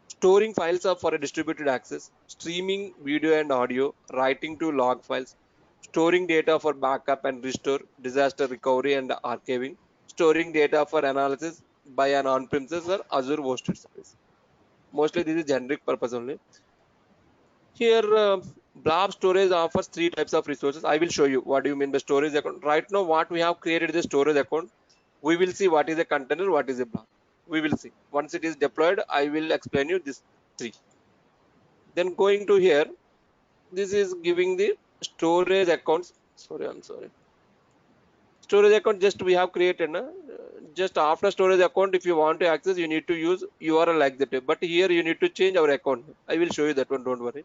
B: storing files are for a distributed access, streaming video and audio, writing to log files, storing data for backup and restore, disaster recovery and archiving, storing data for analysis by an on-premises or Azure hosted service. Mostly this is generic purpose only. Here, Blob Storage offers three types of resources. I will show you what do you mean by storage account. Right now, what we have created is a storage account. We will see what is a container, what is a blob. We will see. Once it is deployed, I will explain you this three. Then going to here, this is giving the storage accounts. Sorry, I'm sorry. Storage account just we have created. Just after storage account, if you want to access, you need to use URL like that. But here you need to change our account. I will show you that one. Don't worry.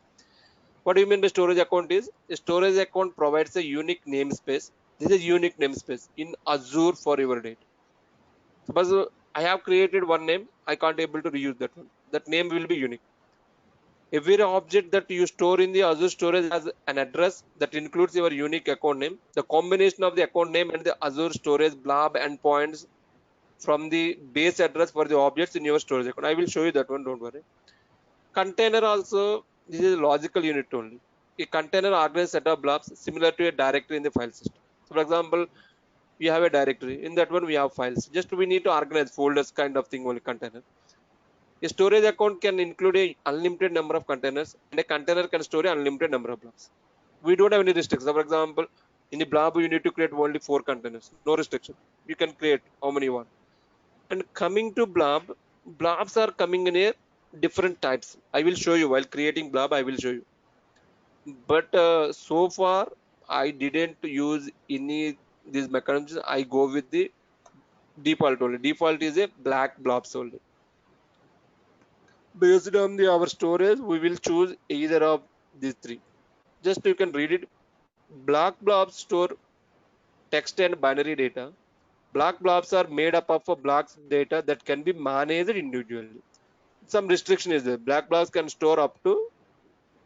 B: What do you mean by storage account is? A storage account provides a unique namespace. This is unique namespace in Azure for your data. Suppose I have created one name, I can't able to reuse that one. That name will be unique. Every object that you store in the Azure storage has an address that includes your unique account name. The combination of the account name and the Azure storage blob endpoints from the base address for the objects in your storage account. I will show you that one, don't worry. Container also, this is a logical unit only. A container organizes set of blobs similar to a directory in the file system. So for example, we have a directory. In that one, we have files. Just we need to organize folders kind of thing only container. A storage account can include a unlimited number of containers, and a container can store an unlimited number of blobs. We don't have any restrictions. So for example, in the blob, you need to create only 4 containers. No restriction. You can create how many you want. And coming to blob, blobs are coming in a different types. I will show you while creating blob. I will show you. But so far, I didn't use any these mechanisms. I go with the default only. Default is a black blobs only. Based on the our storage, we will choose either of these three. Just you can read it. Black blobs store text and binary data. Black blobs are made up of blocks data that can be managed individually. Some restriction is there. Black blobs can store up to,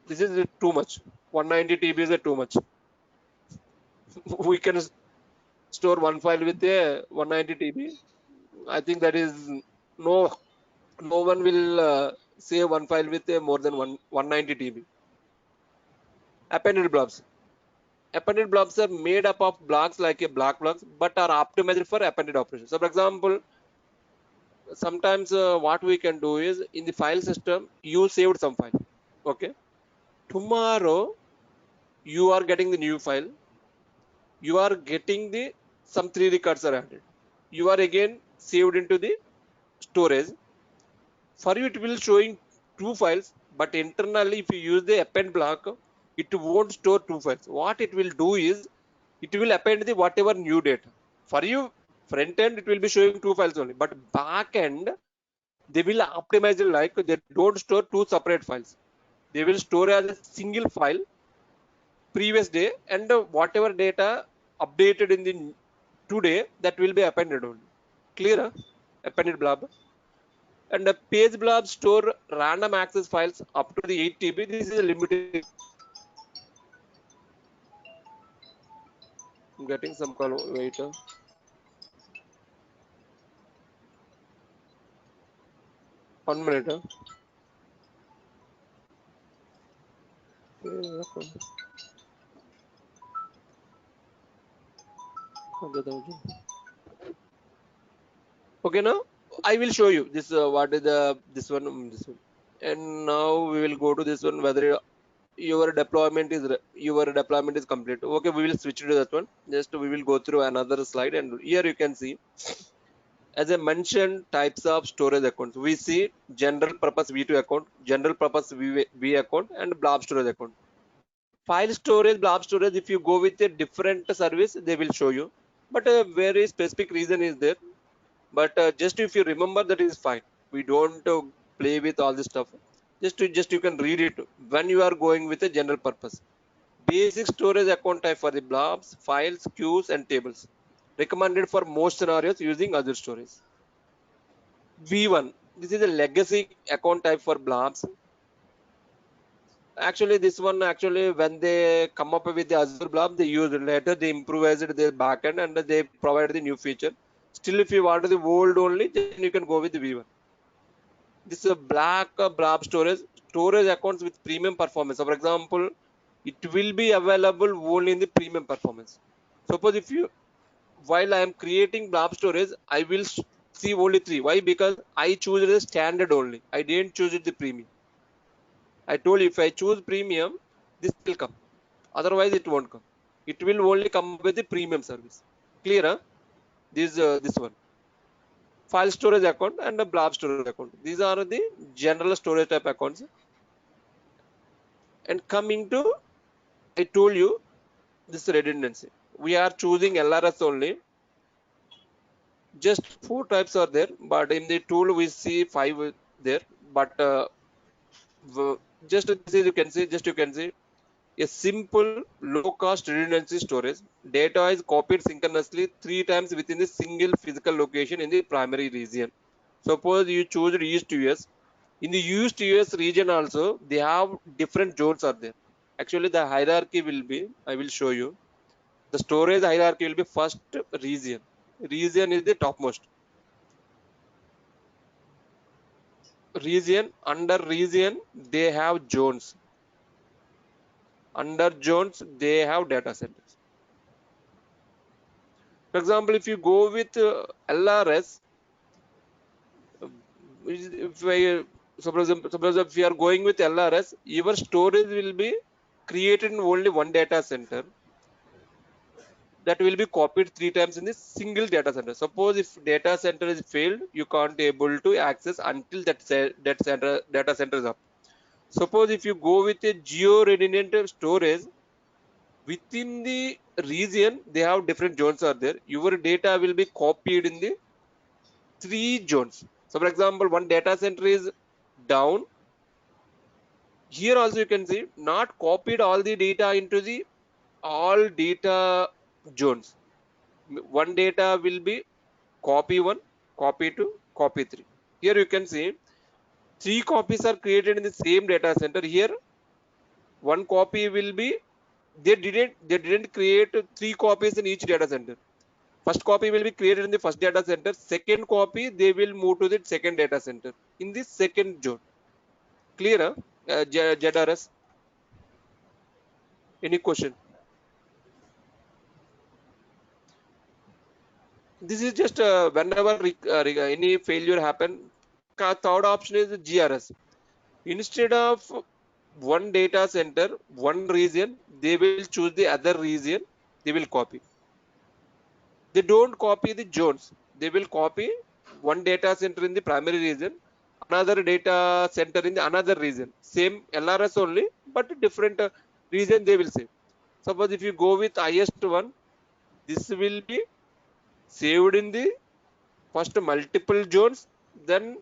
B: this is too much. 190 TB is too much. We can store one file with a 190 TB. I think that is no no one will save one file with a more than 190 TB. Appended blobs. Appended blobs are made up of blocks like a block blocks, but are optimized for appended operations. So, for example, sometimes what we can do is in the file system, you saved some file. Okay. Tomorrow, you are getting the new file. You are getting the some 3 records are added. You are again saved into the storage. For you, it will showing 2 files, but internally, if you use the append block, it won't store 2 files. What it will do is it will append the whatever new data. For you, front end, it will be showing 2 files only, but back end, they will optimize it like they don't store 2 separate files. They will store as a single file previous day, and whatever data updated in the today, that will be appended only. Clear? Appended blob. And the page blob store random access files up to the 8 TB. This is a limited. I'm getting some call. Wait. 1 minute. Okay, now I will show you this. What is the this one, and now we will go to this one. Whether your deployment is complete. Okay, we will switch to that one. Just we will go through another slide, and here you can see, as I mentioned, types of storage accounts. We see general purpose V2 account, general purpose V account, and blob storage account. File storage, blob storage, if you go with a different service, they will show you. But a very specific reason is there. But just if you remember, that is fine. We don't play with all this stuff. Just you can read it when you are going with a general purpose. Basic storage account type for the blobs, files, queues, and tables. Recommended for most scenarios using Azure storage. V1. This is a legacy account type for blobs. Actually, this one actually when they come up with the Azure blob, they use it later. They improvised their backend and they provide the new feature. Still, if you want the old only, then you can go with the V1. This is a black blob storage accounts with premium performance. So for example, it will be available only in the premium performance. Suppose if you, while I am creating blob storage, I will see only three. Why? Because I choose the standard only. I didn't choose it the premium. I told you if I choose premium, this will come. Otherwise, it won't come. It will only come with the premium service. Clear? Huh? This one. File storage account and a blob storage account. These are the general storage type accounts. And coming to, I told you this redundancy. We are choosing LRS only. Just four types are there, but in the tool we see five there. But just this is you can see a simple low cost redundancy storage. Data is copied synchronously three times within a single physical location in the primary region. Suppose you choose East US. In the East US region also, they have different zones are there. Actually, the hierarchy will be, I will show you. The storage hierarchy will be first region. Region is the topmost. Region, under region, they have zones. Under zones, they have data centers. For example, if you go with LRS, if I, suppose if you are going with LRS, your storage will be created in only one data center that will be copied three times in this single data center. Suppose if data center is failed, you can't able to access until that data center is up. Suppose if you go with a geo-redundant storage, within the region, they have different zones are there. Your data will be copied in the three zones. So for example, one data center is down. Here also you can see not copied all the data into the all data zones. One data will be copy one, copy two, copy three. Here you can see three copies are created in the same data center. Here one copy will be, they didn't create three copies in each data center. First copy will be created in the first data center. Second copy they will move to the second data center in the second zone. Clear? JRS. Any question? This is just whenever any failure happen. Third option is GRS. Instead of one data center, one region, they will choose the other region. They will copy. They don't copy the zones. They will copy one data center in the primary region, another data center in the another region. Same LRS only, but different region they will save. Suppose if you go with highest one, this will be saved in the first multiple zones, then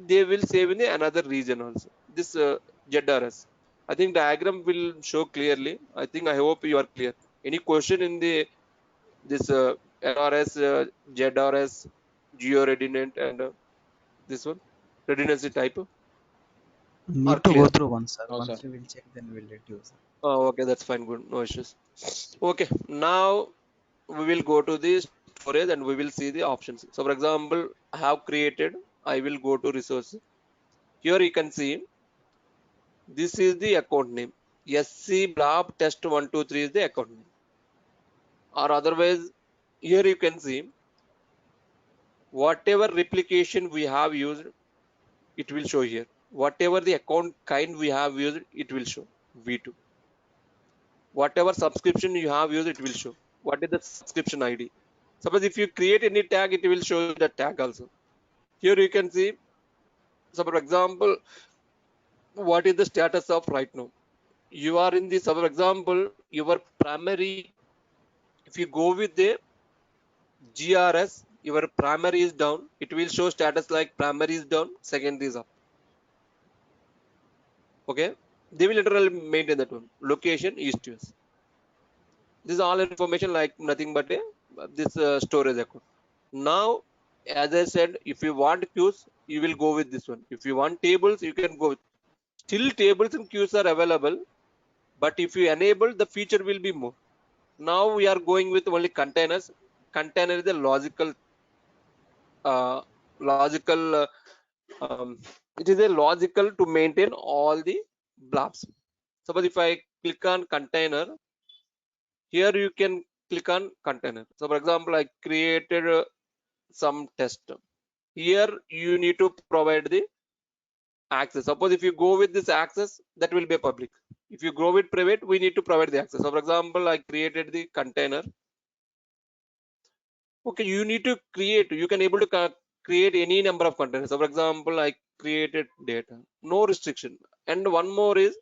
B: they will save in the another region also. This ZRS. I think diagram will show clearly. I hope you are clear. Any question in the this LRS, ZRS, geo redundant, and this one redundancy type are
A: Need to go
B: clear?
A: through once, sir.
C: No, sir.
A: Once we will check, then we'll let you, sir.
B: Oh, okay, that's fine. Good, no issues. Okay, now we will go to the storage and we will see the options. So, for example, I have created. I will go to resource. Here you can see this is the account name. SC blob test 123 is the account name. Or otherwise, here you can see whatever replication we have used, it will show here. Whatever the account kind we have used, it will show V2. Whatever subscription you have used, it will show. What is the subscription ID? Suppose if you create any tag, it will show you the tag also. Here you can see, so for example, what is the status of right now? You are in this, for example, your primary, if you go with the GRS, your primary is down, it will show status like primary is down, secondary is up. Okay, they will literally maintain that one. Location east to west. This is all information like nothing but a this storage account. Now, as I said, if you want queues, you will go with this one. If you want tables, you can go with. Still, tables and queues are available, but if you enable, the feature will be more. Now we are going with only containers. Container is a uh, logical. Um, it is a logical to maintain all the blobs. Suppose if I click on container, here you can click on container. So for example, I created some test. Here you need to provide the access. Suppose if you go with this access, that will be a public. If you go with private, we need to provide the access. So for example, I created the container. Okay, you need to create, you can able to create any number of containers. So for example, I created data, no restriction. And one more is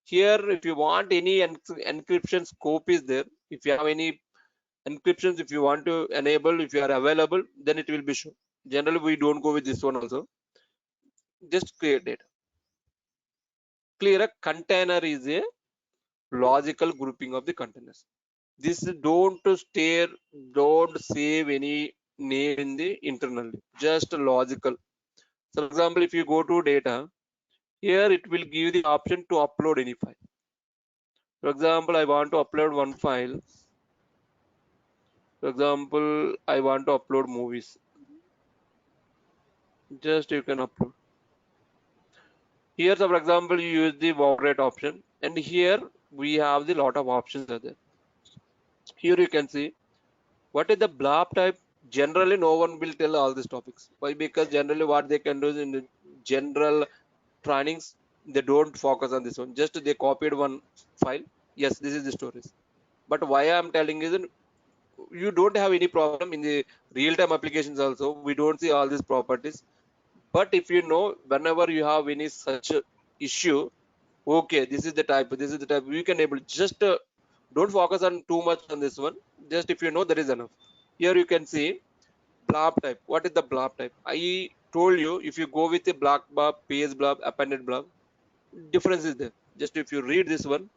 B: here, if you want any encryption scope is there. If you have any encryptions, if you want to enable, if you are available, then it will be shown. Generally, we don't go with this one also. Just create data. Clear, a container is a logical grouping of the containers. This don't save any name in the internally, just logical. So for example, if you go to data, here it will give the option to upload any file. For example, I want to upload one file. For example, I want to upload movies. Just you can upload. Here, so for example, you use the moderate option, and here we have the lot of options are there. Here you can see what is the blob type. Generally, no one will tell all these topics. Why? Because generally, what they can do is in the general trainings, they don't focus on this one. Just they copied one file. Yes, this is the stories. But why I'm telling is you don't have any problem in the real-time applications also. We don't see all these properties. But if you know, whenever you have any such issue, okay, this is the type, this is the type, you can able just don't focus on too much on this one. Just if you know, that is enough. Here you can see blob type. What is the blob type? I told you, if you go with a block blob, PS blob, appended blob, difference is there. Just if you read this one,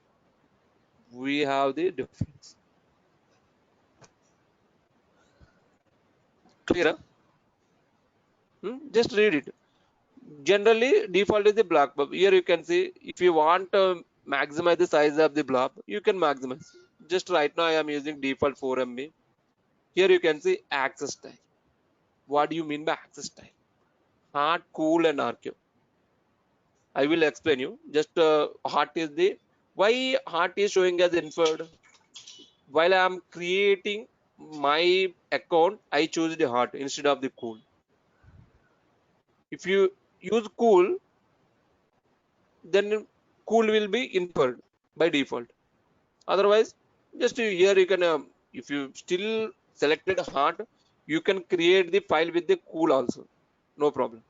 B: we have the difference. Clear? Just read it. Generally, default is the block blob. Here you can see, if you want to maximize the size of the blob, you can maximize. Just right now, I am using default 4 MB. Here you can see access style. What do you mean by access style? Hard, cool, and archive. I will explain you. Just hot is the why hot is showing as inferred. While I am creating my account, I choose the hot instead of the cool. If you use cool, then cool will be inferred by default. Otherwise, just here you can, if you still selected hot, you can create the file with the cool also. No problem.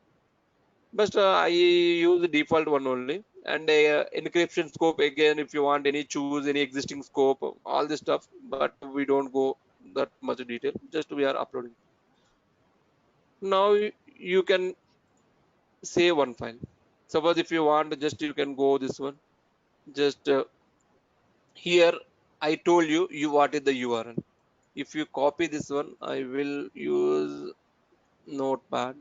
B: But I use the default one only. And encryption scope again, if you want any choose any existing scope, all this stuff. But we don't go that much detail. Just we are uploading. Now you can save one file. Suppose if you want, just you can go this one. Just here I told you what is the URL. If you copy this one, I will use Notepad.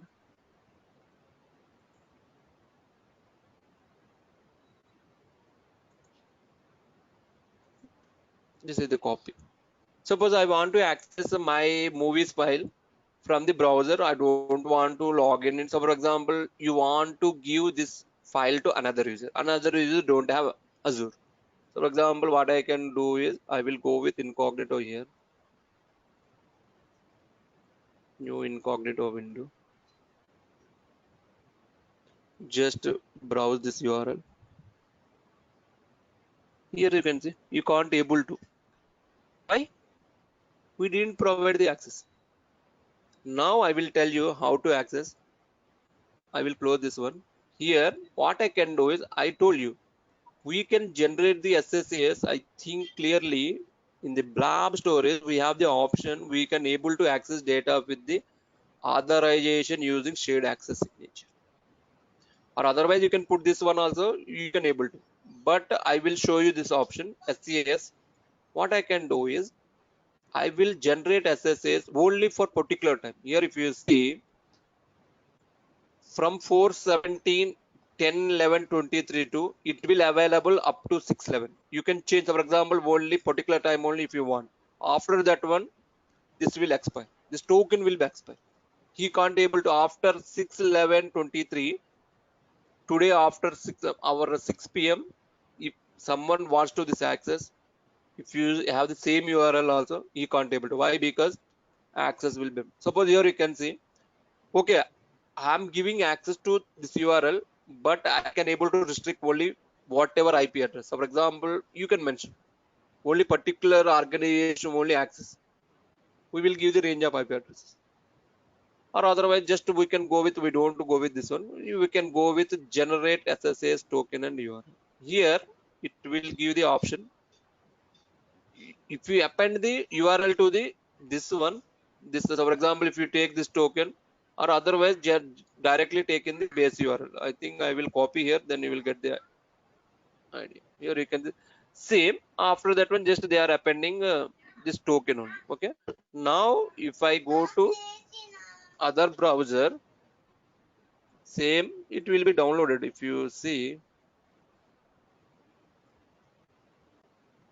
B: This is the copy. Suppose I want to access my movies file from the browser. I don't want to log in. So for example, you want to give this file to another user. Another user don't have Azure. So for example, what I can do is I will go with incognito here, new incognito window. Just browse this URL. Here you can see you can't able to. Why? We didn't provide the access. Now I will tell you how to access. I will close this one. Here, what I can do is I told you we can generate the SSAS. I think clearly in the blob storage we have the option we can able to access data with the authorization using shared access signature, or otherwise you can put this one also, you can able to, but I will show you this option SCAS. What I can do is I will generate SSAs only for particular time. Here if you see from 417 10 11 23 to it will available up to 611. You can change, for example, only particular time only if you want. After that one, this will expire, this token will be expire. He can't able to after 6/11/23. Today after 6 p.m. if someone wants to this access, if you have the same URL also, he can't able to. Why? Because access will be, suppose here you can see, okay, I'm giving access to this URL, but I can able to restrict only whatever IP address. So for example, you can mention only particular organization only access, we will give the range of IP addresses, or otherwise just we can go with, we don't go with this one, we can go with generate SSAs token and URL. Here it will give the option, if you append the URL to the this one, this is, for example, if you take this token, or otherwise directly take in the base URL. I think I will copy here, then you will get the idea. Here you can same, after that one just they are appending this token only. Okay, now if I go to other browser, same, it will be downloaded. If you see,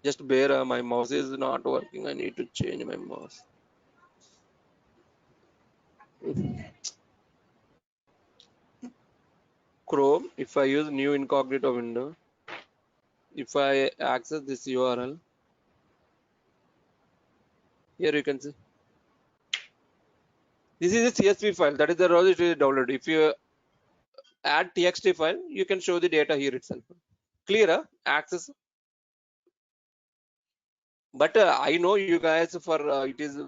B: just bear, my mouse is not working, I need to change my mouse. Chrome, if I use new incognito window, if I access this URL, here you can see this is a CSV file, that is the row it is downloaded. If you add TXT file, you can show the data here itself. Clear access. But I know you guys for it is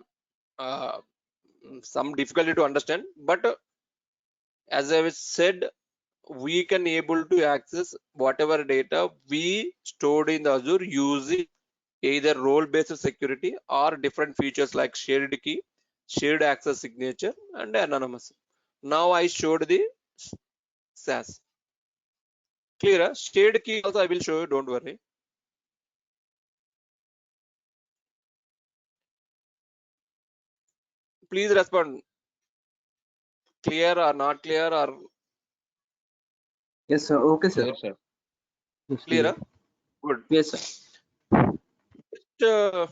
B: uh, some difficulty to understand, but as I said, we can able to access whatever data we stored in the Azure using either role-based security or different features like shared key, shared access signature, and anonymous. Now I showed the SAS. Clear? Shared key also I will show you, don't worry. Please respond. Clear or not clear or
A: Yes, sir. Okay, sir.
C: Clear, sir.
A: It's
B: clear?
A: clear.
B: Huh? Good.
A: Yes, sir.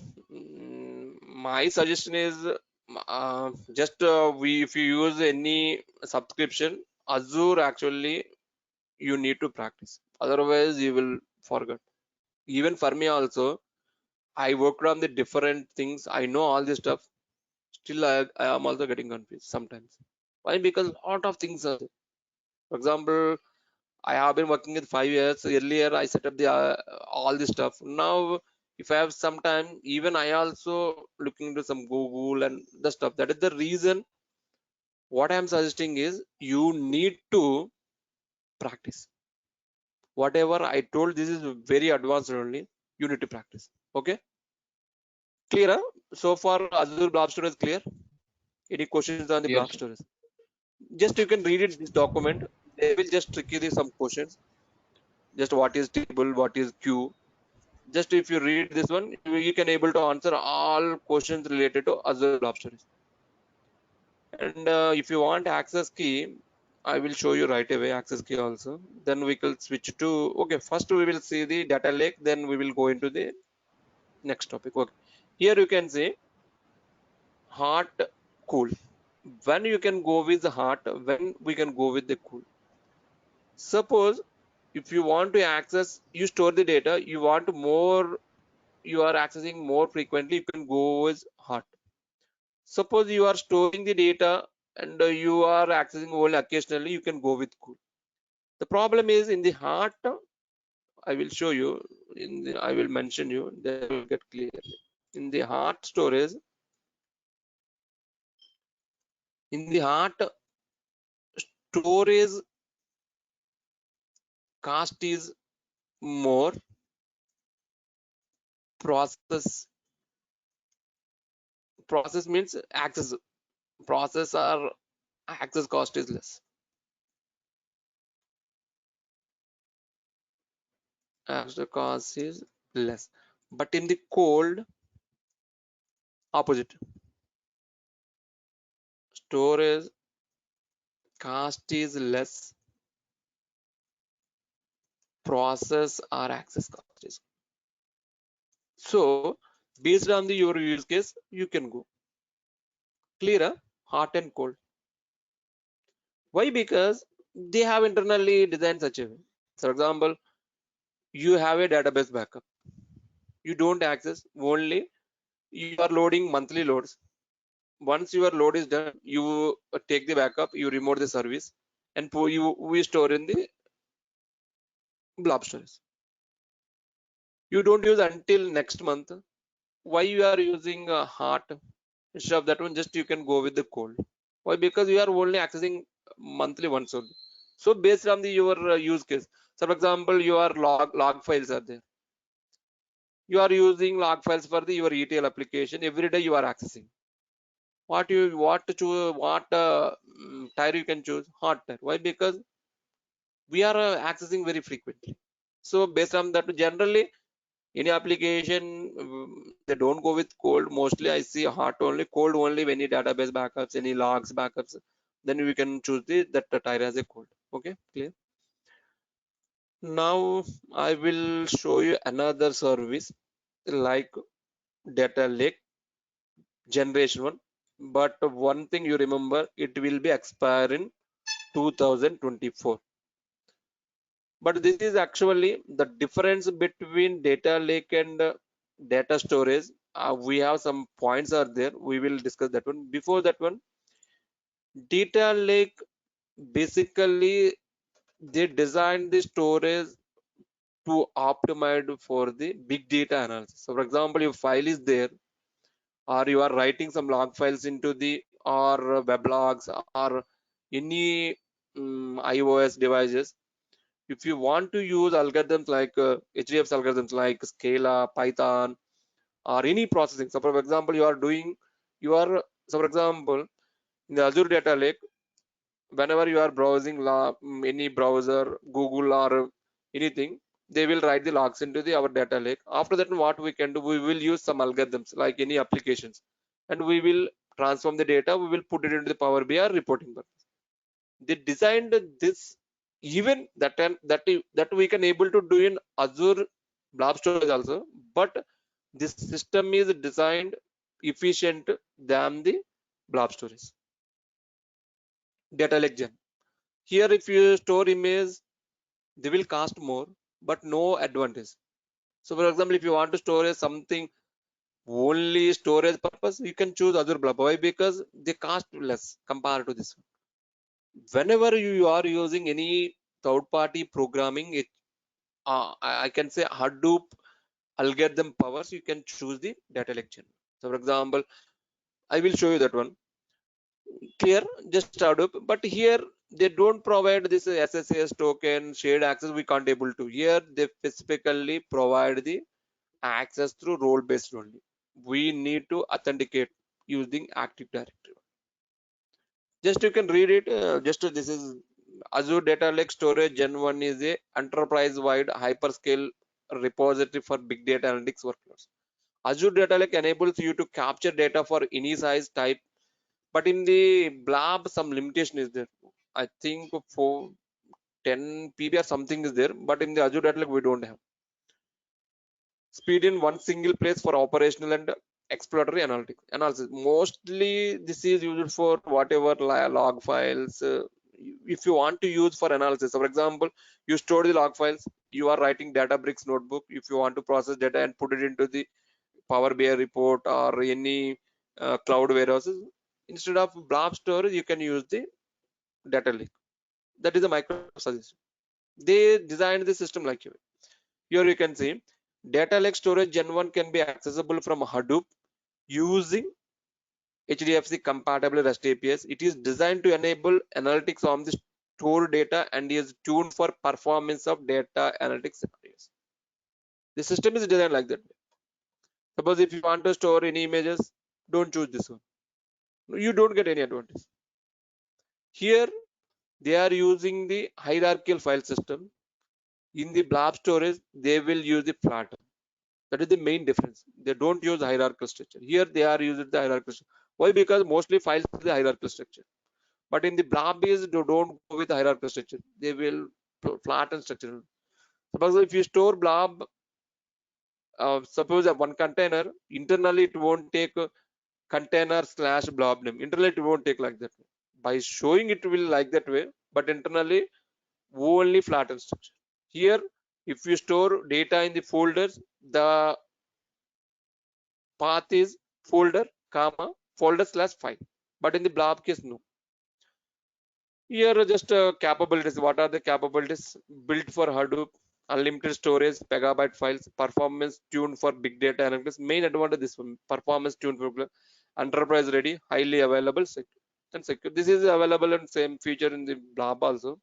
B: My suggestion is just we if you use any subscription, Azure actually you need to practice. Otherwise, you will forget. Even for me also, I worked on the different things. I know all this stuff. Still, I am also getting confused sometimes. Why? Because a lot of things are there. For example, I have been working with 5 years. Earlier, I set up the all this stuff. Now, if I have some time, even I also looking into some Google and the stuff. That is the reason. What I am suggesting is you need to practice. Whatever I told, this is very advanced only. You need to practice. Okay, clear? Huh? So far, Azure Blob Storage is clear. Any questions on the
C: Clear,
B: blob
C: sir.
B: storage? Just you can read it this document. They will just trick you with some questions. Just what is table, what is queue. Just if you read this one, you can able to answer all questions related to Azure blob storage. And if you want access key, I will show you right away access key also. Then we can switch to, okay, first we will see the data lake, then we will go into the next topic. Okay, here you can say hot, cool. When you can go with the hot, when we can go with the cool. Suppose If you want to access, you store the data, you want more, you are accessing more frequently, you can go with hot. Suppose you are storing the data and you are accessing only occasionally, you can go with cool. The problem is in the hot, I will show you, I will mention you, then you will get clear. In the hot storage, in the hot storage, cost is more, process means access, process or access cost is less. Access cost is less. But in the cold, opposite. Storage cost is less, process or access cost is. So based on the your use case, you can go. Clear, hot and cold. Why? Because they have internally designed such a way. For example, you have a database backup. You don't access, only you are loading monthly loads. Once your load is done, you take the backup, you remove the service, and we store in the blob storage. You don't use until next month. Why you are using hot instead of that one? Just you can go with the cold. Why? Because you are only accessing monthly once only. So based on the your use case. So for example, your log files are there. You are using log files for the your ETL application. Every day you are accessing. What to choose? What tire you can choose? Hot tire. Why? Because we are accessing very frequently. So based on that, generally any application they don't go with cold. Mostly I see hot only, cold only when any database backups, any logs backups, then we can choose that tire as a cold. Okay, clear. Now I will show you another service like data lake generation one, but one thing you remember, it will be expire in 2024. But this is actually the difference between data lake and data storage. We have some points are there, we will discuss that one. Before that one, data lake, basically they designed the storage to optimize for the big data analysis. So for example, your file is there, or you are writing some log files into the or web logs or any iOS devices. If you want to use algorithms like HDF's algorithms like Scala, Python, or any processing. So for example, you are doing, so for example, in the Azure Data Lake, whenever you are browsing any browser, Google or anything, they will write the logs into our data lake. After that, what we can do, we will use some algorithms like any applications, and we will transform the data. We will put it into the Power BI reporting purpose. They designed this, even that we can able to do in Azure blob storage also, but this system is designed efficient than the blob storage data lake gen. Here if you store image, they will cost more but no advantage. So for example, if you want to store something only storage purpose, you can choose Azure blob. Why? Because they cost less compared to this one. Whenever you are using any third party programming, it I can say Hadoop algorithm powers, you can choose the data lake gen. So for example, I will show you that one. Clear, just Hadoop, but here they don't provide this SSAS token shared access. We can't able to. Here they specifically provide the access through role based only. We need to authenticate using Active Directory. Just you can read it. This is Azure Data Lake Storage Gen 1 is a enterprise-wide hyperscale repository for big data analytics workloads. Azure Data Lake enables you to capture data for any size type, but in the blob some limitation is there. I think for 10 PB or something is there, but in the Azure Data Lake we don't have. Speed in one single place for operational and exploratory analysis. Mostly this is used for whatever log files, if you want to use for analysis. So for example, you store the log files, you are writing Databricks notebook. If you want to process data and put it into the Power BI report or any cloud warehouses, instead of blob storage, you can use the data lake. That is the Microsoft suggestion. They designed the system like you. Here you can see data lake storage Gen 1 can be accessible from Hadoop using HDFC compatible REST APIs. It is designed to enable analytics on the stored data and is tuned for performance of data analytics scenarios. The system is designed like that. Suppose if you want to store any images, don't choose this one. You don't get any advantage. Here they are using the hierarchical file system. In the blob storage, they will use the flatten. That is the main difference. They don't use hierarchical structure. Here they are using the hierarchical structure. Why? Because mostly files are the hierarchical structure. But in the blob is don't go with hierarchical structure. They will flatten structure. Suppose if you store blob, suppose one container, internally it won't take container slash blob name. Internally it won't take like that. By showing it will like that way, but internally only flatten structure. Here, if you store data in the folders, the path is folder, comma, folder slash file. But in the blob case, no. Here are just capabilities. What are the capabilities? Built for Hadoop, unlimited storage, megabyte files, performance tuned for big data analytics. Main advantage this one, performance tuned for enterprise ready, highly available, and secure. This is available and same feature in the blob also.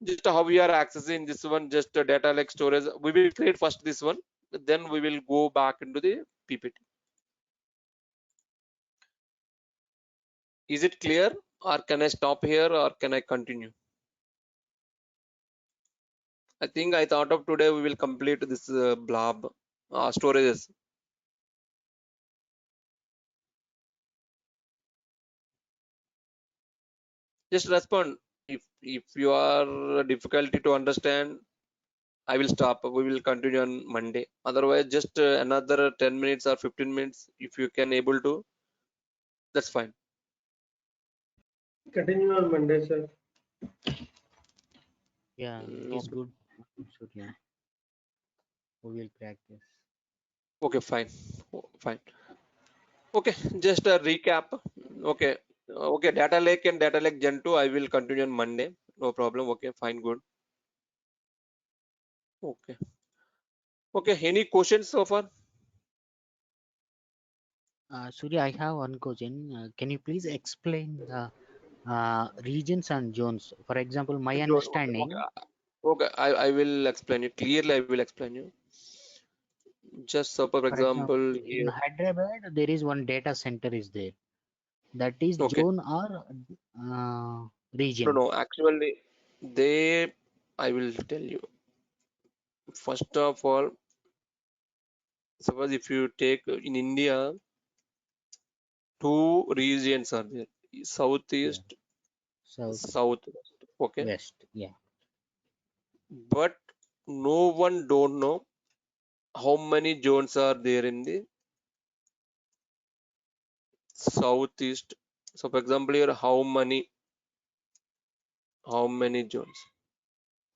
B: Just how we are accessing this one, just data lake storage. We will create first this one, then we will go back into the PPT. Is it clear, or can I stop here, or can I continue? I think I thought of today we will complete this blob storages. Just respond. If you are difficulty to understand, I will stop. We will continue on Monday. Otherwise, just another 10 minutes or 15 minutes. If you can able to, that's fine.
D: Continue on Monday, sir.
C: Yeah, it is
B: Okay.
C: good. Surya. We will practice.
B: Okay, fine. Fine. Okay, just a recap. Okay. Okay, data lake and data lake Gen 2, I will continue on Monday. No problem. Okay, fine, good. Okay. Okay, any questions so far?
C: Surya, I have one question. Can you please explain the regions and zones? For example, my
B: Okay,
C: understanding,
B: okay. I will explain you clearly. I will explain you. Just suppose, for
C: for example,
B: example,
C: in
B: here.
C: Hyderabad, there is one data center is there. That is
B: Okay.
C: zone or
B: No,
C: region.
B: no. Actually, they. I will tell you. First of all, suppose if you take in India, two regions are there:
C: Yeah,
B: southeast,
C: south,
B: southwest. Okay,
C: west. Yeah.
B: but no one don't know how many zones are there in the southeast. So, for example, here how many zones?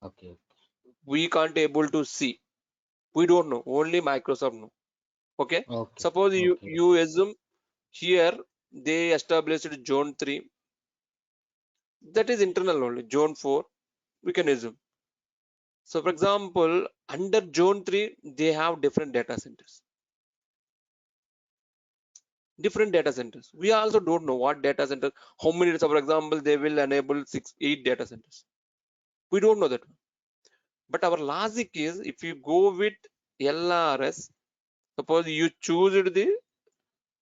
C: Okay.
B: We can't able to see. We don't know. Only Microsoft know. Okay.
C: Okay.
B: Suppose you
C: Okay.
B: you assume here they established zone 3. That is internal only. Zone 4 we can assume. So, for example, under zone 3 they have different data centers. Different data centers. We also don't know what data center, how many. So, for example, they will enable 8 data centers. We don't know that. But our logic is if you go with LRS, suppose you choose the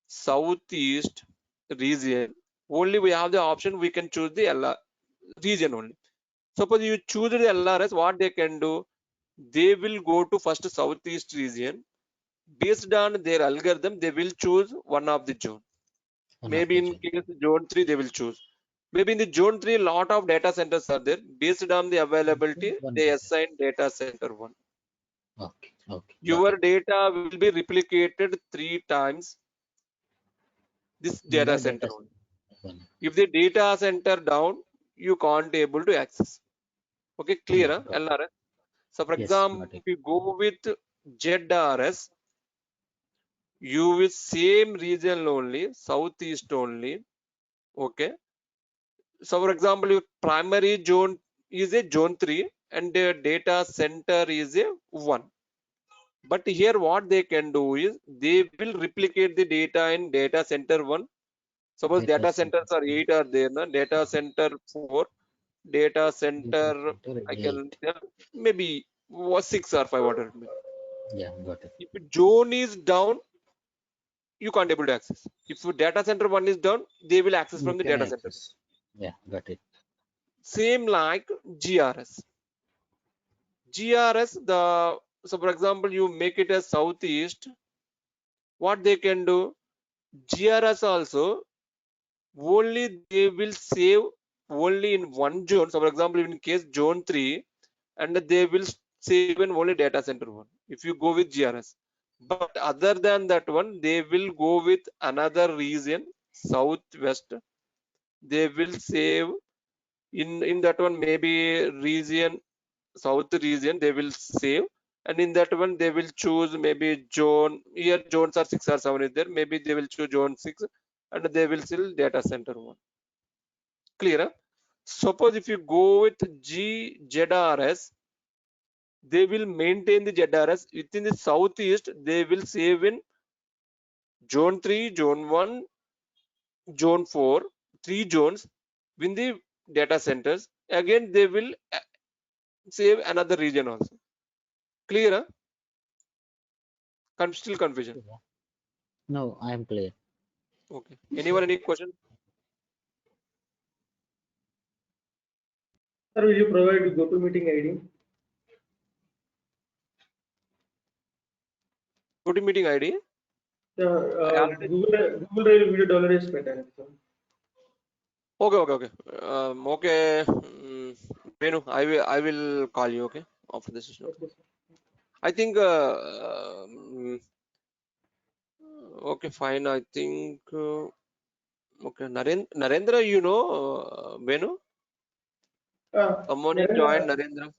B: southeast region, only we have the option we can choose the LR region only. Suppose you choose the LRS, what they can do, they will go to first southeast region. Based on their algorithm, they will choose one of the zone.
C: One of
B: Maybe
C: the
B: in
C: zone.
B: case zone 3 they will choose. Maybe in the zone 3 lot of data centers are there. Based on the availability,
C: One
B: they
C: data.
B: assign data center 1.
C: Okay. Okay. Got
B: Your
C: it.
B: data will be replicated 3 times this
C: In
B: data
C: the
B: center
C: data
B: only.
C: one.
B: If the data center down, you can't able to access. Okay, clear,
C: Yeah,
B: huh?
C: got it.
B: LRS. So for
C: Yes,
B: example,
C: got it.
B: if you go with ZRS, you will same region only, southeast only. Okay. So for example, your primary zone is a zone 3 and the data center is a 1. But here what they can do is they will replicate the data in data center 1. Suppose
C: Data
B: data
C: center
B: centers are 8 are there, na? Data center 4, data
C: data
B: center
C: center
B: I can
C: 8.
B: tell maybe was 6 or 5 whatever.
C: Yeah, got it.
B: If zone is down, you can't able to access. If data center 1 is down, they will access
C: You
B: from the
C: can
B: data center.
C: access. Yeah, got it.
B: Same like GRS. GRS, so for example, you make it as southeast, what they can do, GRS also, only they will save only in one zone. So for example, in case zone 3, and they will save in only data center 1, if you go with GRS. But other than that one, they will go with another region, southwest. They will save in that one, maybe region south region they will save, and in that one they will choose maybe zone. Here zones are 6 or 7 is there, maybe they will choose zone 6 and they will still data center 1. Clear, huh? Suppose if you go with GZRS, they will maintain the ZRS within the southeast. They will save in zone 3, zone 1, zone 4, 3 zones in the data centers. Again they will save another region also. Clear, huh? Still confusion?
C: Yeah. No, I am clear.
B: Okay. Anyone any question?
D: Sir, will you provide GoToMeeting ID?
B: Go to meeting ID.
D: The
B: I already.
D: Google Drive video download is better. Sir.
B: Okay, okay, okay. Okay. Venu, I will call you. Okay, after the session.
D: Okay, sir.
B: I think. Okay, fine. I think. Okay, Narendra, you know, Venu. Someone is joined
D: Narendra,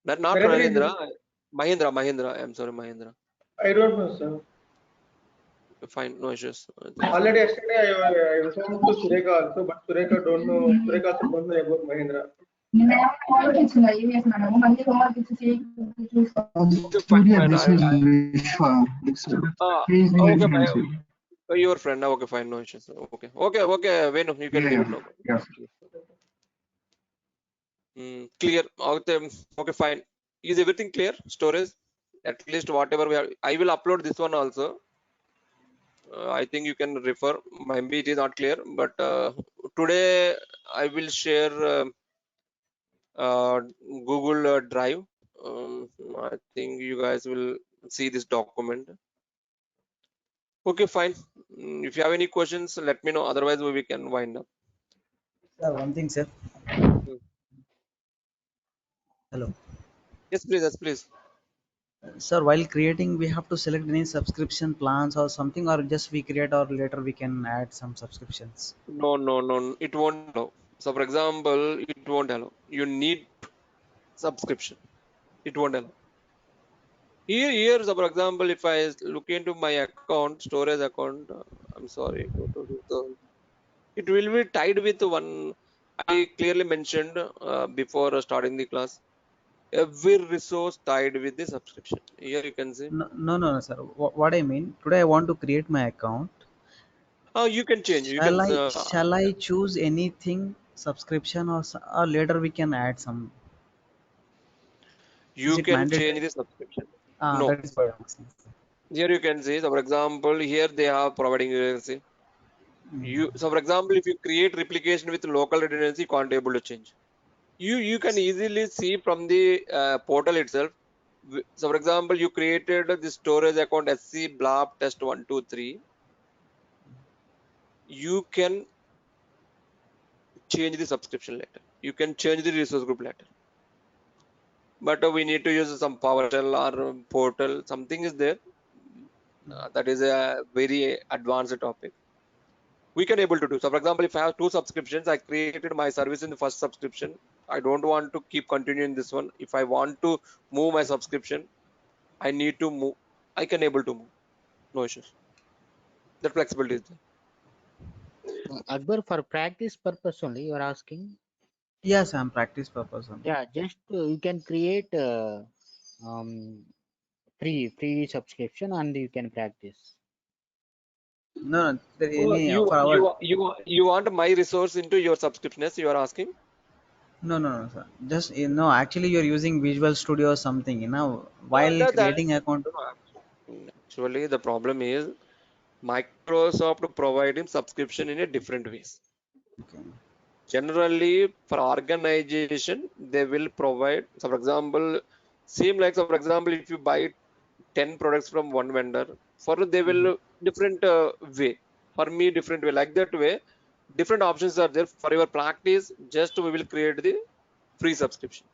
B: Narendra. Not
D: Narendra
B: Narendra.
D: is,
B: Mahindra. Mahindra. I'm sorry, Mahindra.
D: I don't know, sir.
B: Okay, fine. No issues. I think so.
D: Already yesterday I informed to Sureka also, but Sureka don't know. Sureka also don't know about Mahindra.
E: నిన్న homework ఇచ్చిందా ఏం చేసినాను మళ్ళీ homework ఇచ్చి చూసుకో
B: Okay, fine,
F: Surya,
B: fine.
F: this is Vishwa.
B: Uh,
F: He is new
B: okay, my.
F: agency.
B: Your friend. Okay, fine. No issues. Okay, okay, okay. Venu, you can
F: Yeah,
B: leave
F: yeah,
B: it now.
F: yeah.
B: Clear. Okay, okay, fine. Is everything clear? Storage, at least whatever we have. I will upload this one also. I think you can refer. Maybe it is not clear, but today I will share uh, Google Drive. I think you guys will see this document. Okay, fine. If you have any questions, let me know. Otherwise, we can wind up.
A: Sir, one thing, sir.
B: Mm.
A: Hello.
B: Yes, please. Yes, please.
A: Sir, while creating, we have to select any subscription plans or something, or just we create or later we can add some subscriptions.
B: No, no, no. It won't allow. So, for example, it won't allow. You need subscription. It won't allow. Here, so for example, if I look into my account, storage account, I'm sorry, it will be tied with one. I clearly mentioned before starting the class. Every resource tied with the subscription. Here you can see.
A: No, no, no, no, sir. What I mean, today I want to create my account.
B: You can change. You
A: Shall
B: can.
A: I shall I choose anything subscription or later we can add some? Is
B: You
A: it
B: can
A: mandatory?
B: change the subscription.
A: Ah,
B: No.
A: that is what I'm asking.
B: Here you can see. So for example, here they are providing. You can see.
A: Mm.
B: So for example, if you create replication with local redundancy, you can't able to change. You can easily see from the portal itself. So for example, you created the storage account sc blob test 123. You can change the subscription later. You can change the resource group later. But we need to use some PowerShell or portal. Something is there. That is a very advanced topic. we can able to do. So for example, if I have 2 subscriptions, I created my service in the first subscription. I don't want to keep continuing this one. If I want to move my subscription, I need to move. I can able to move. No issues. That flexibility is there.
C: Akbar, for practice purpose only, you are asking.
A: Yes, I'm practice purpose only.
C: Yeah, just you can create um, free subscription and you can practice.
A: No, no, there
B: Oh,
A: any
B: you
A: for our.
B: you you want my resource into your subscription? Yes, you are asking.
A: No, no, no, sir. Just no. Actually, you're using Visual Studio or something. While
B: That
A: creating account.
B: actually the problem is Microsoft providing subscription in a different ways.
A: Okay.
B: Generally, for organization, they will provide. So, for example, so for example, if you buy 10 products from one vendor, for they
A: Mhm.
B: will different way. For me, different way. Like that way, different options are there for your practice. Just we will create the free subscription.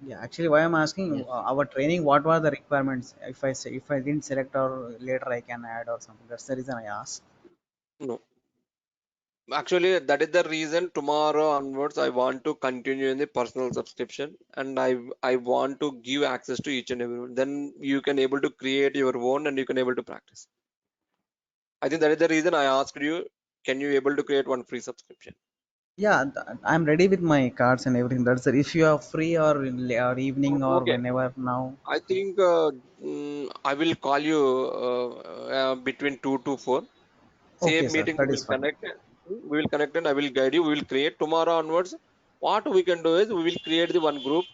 A: Yeah, actually, why I'm asking
C: Yes.
A: our training, what were the requirements? If I didn't select or later I can add or something. That's the reason I asked.
B: No, actually, that is the reason tomorrow onwards I want to continue in the personal subscription, and I want to give access to each and everyone. Then you can able to create your own and you can able to practice. I think that is the reason I asked you, can you able to create one free subscription?
A: Yeah, I'm ready with my cards and everything. That's the if you are free or evening or
B: Okay,
A: whenever now.
B: I think I will call you between 2 to 4.
A: Okay,
B: Same
A: sir,
B: meeting we
A: that is
B: will
A: fine.
B: connect. We will connect and I will guide you. We will create tomorrow onwards. What we can do is we will create the one group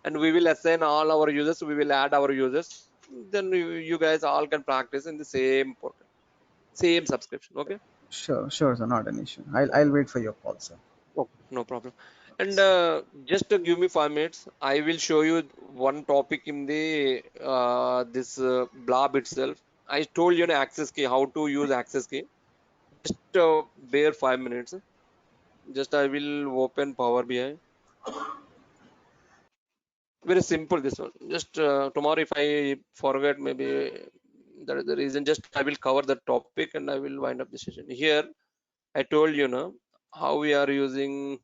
B: and we will assign all our users. We will add our users. Then you guys all can practice in the same portal, same subscription. Okay.
A: Sure, sure, sir, not an issue. I'll wait for your call, sir.
B: Okay, no problem. And just to give me 5 minutes, I will show you one topic in the this blob itself. I told you an access key, how to use access key. Just bear 5 minutes. Just I will open Power BI. Very simple this one. Just tomorrow if I forget, maybe that is the reason. Just I will cover the topic and I will wind up the session. Here I told you now how we are using.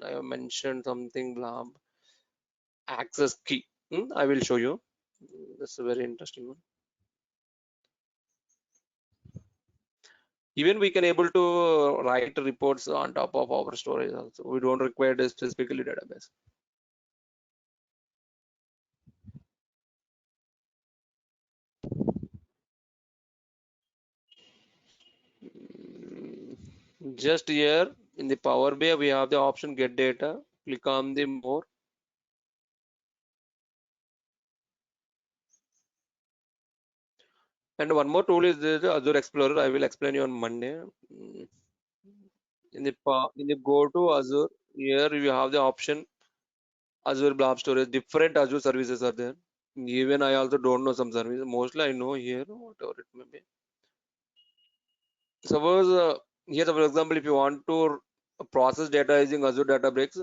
B: I have mentioned something blob access key. I will show you. That's a very interesting one. Even we can able to write reports on top of our storage also. We don't require a specifically database. Mm, Just here in the Power BI, we have the option get data. Click on the more. And one more tool is the Azure Explorer. I will explain you on Monday. In the go to Azure, here you have the option Azure Blob Storage. Different Azure services are there. Even I also don't know some services. Mostly I know here, whatever it may be. Suppose here, for example, if you want to process data using Azure Databricks,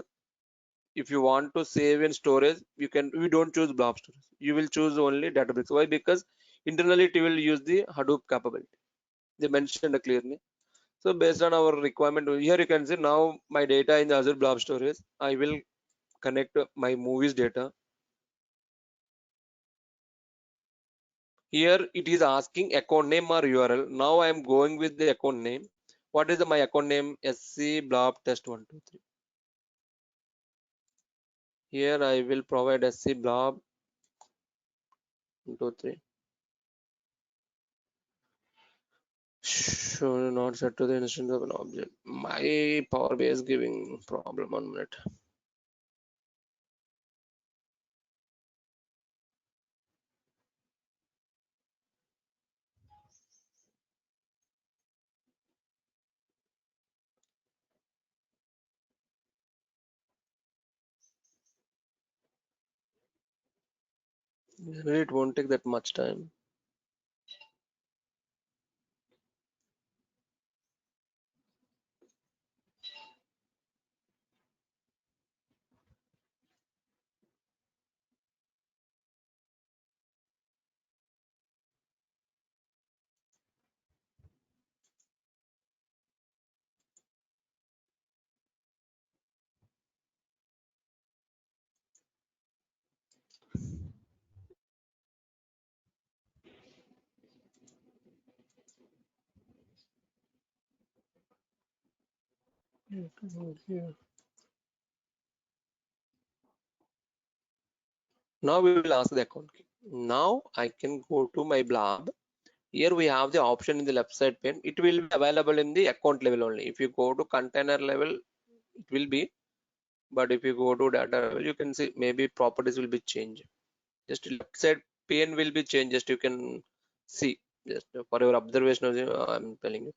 B: if you want to save in storage, you can. We don't choose blob storage. You will choose only Databricks. Why? Because internally it will use the Hadoop capability. They mentioned clearly. So based on our requirement, here you can see now my data in the Azure blob storage. I will connect my movies data. Here it is asking account name or URL. Now I am going with the account name. What is my account name? SC blob test 123. Here I will provide SC blob 123. Should not set to the instance of an object. My Power BI is giving problem 1 minute. It won't take that much time. Now we will ask the account key. Now I can go to my blob. Here we have the option in the left side pane. It will be available in the account level only. If you go to container level, it will be. But if you go to data level, you can see maybe properties will be changed. Just left side pane will be changed. Just you can see. Just for your observation, I'm telling you.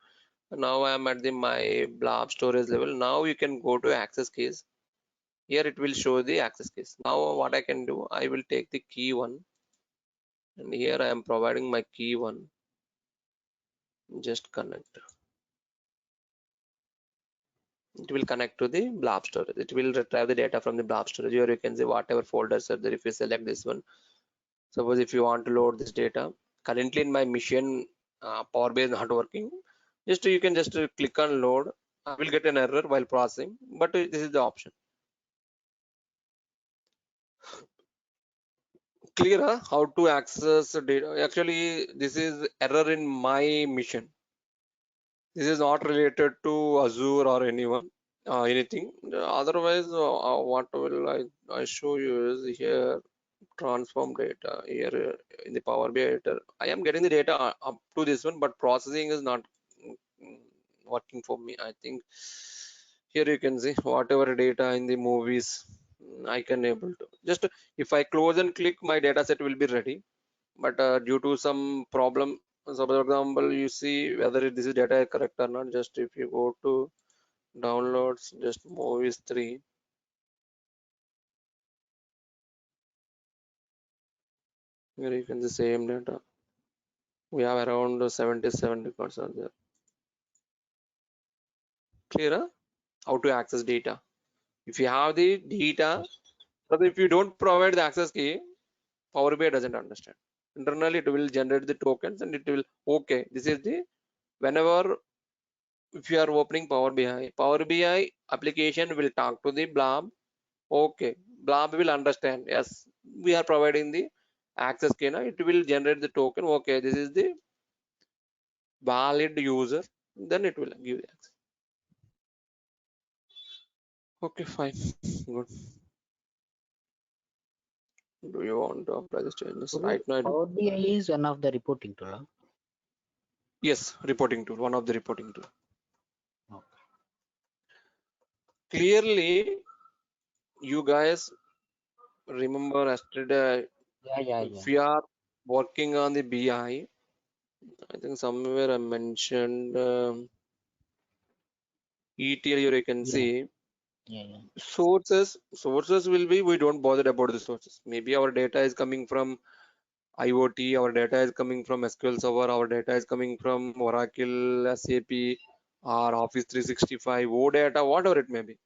B: Now I am at the my blob storage level. Now you can go to access keys. Here it will show the access keys. Now what I can do, I will take the key one, and here I am providing my key one. Just connect. It will connect to the blob storage. It will retrieve the data from the blob storage. Here you can see whatever folders are there. If you select this one, suppose if you want to load this data, currently in my machine, Power BI is not working. Just you can just click on load. I will get an error while processing, but this is the option. Clear how to access data? Actually, this is error in my mission. This is not related to Azure or anyone, anything. Otherwise, what will I show you is here transform data here in the Power BI editor. I am getting the data up to this one, but processing is not working for me. I think here you can see whatever data in the movies I can able to just if I close and click, my data set will be ready. But due to some problem, so for example, you see whether this is data correct or not. Just if you go to downloads, just movies 3, here you can see same data. We have around 77 records are there. Clear how to access data? If you have the data, but if you don't provide the access key, Power BI doesn't understand. Internally, it will generate the tokens and it will okay. This is the whenever if you are opening Power BI application will talk to the blob. Okay, blob will understand. Yes, we are providing the access key. Now it will generate the token. Okay, this is the valid user. Then it will give the access. Okay, fine, good. Do you want to apply these changes right now?
C: Power BI is one of the reporting tool. Huh?
B: Yes, reporting tool, one of the reporting tool.
C: Okay.
B: Clearly, you guys remember yesterday,
C: Yeah.
B: if we are working on the BI, I think somewhere I mentioned ETL here you can see
C: Yeah.
B: sources will be, we don't bother about the sources. Maybe our data is coming from IoT, our data is coming from SQL Server, our data is coming from Oracle, SAP, or Office 365, OData, whatever it may be.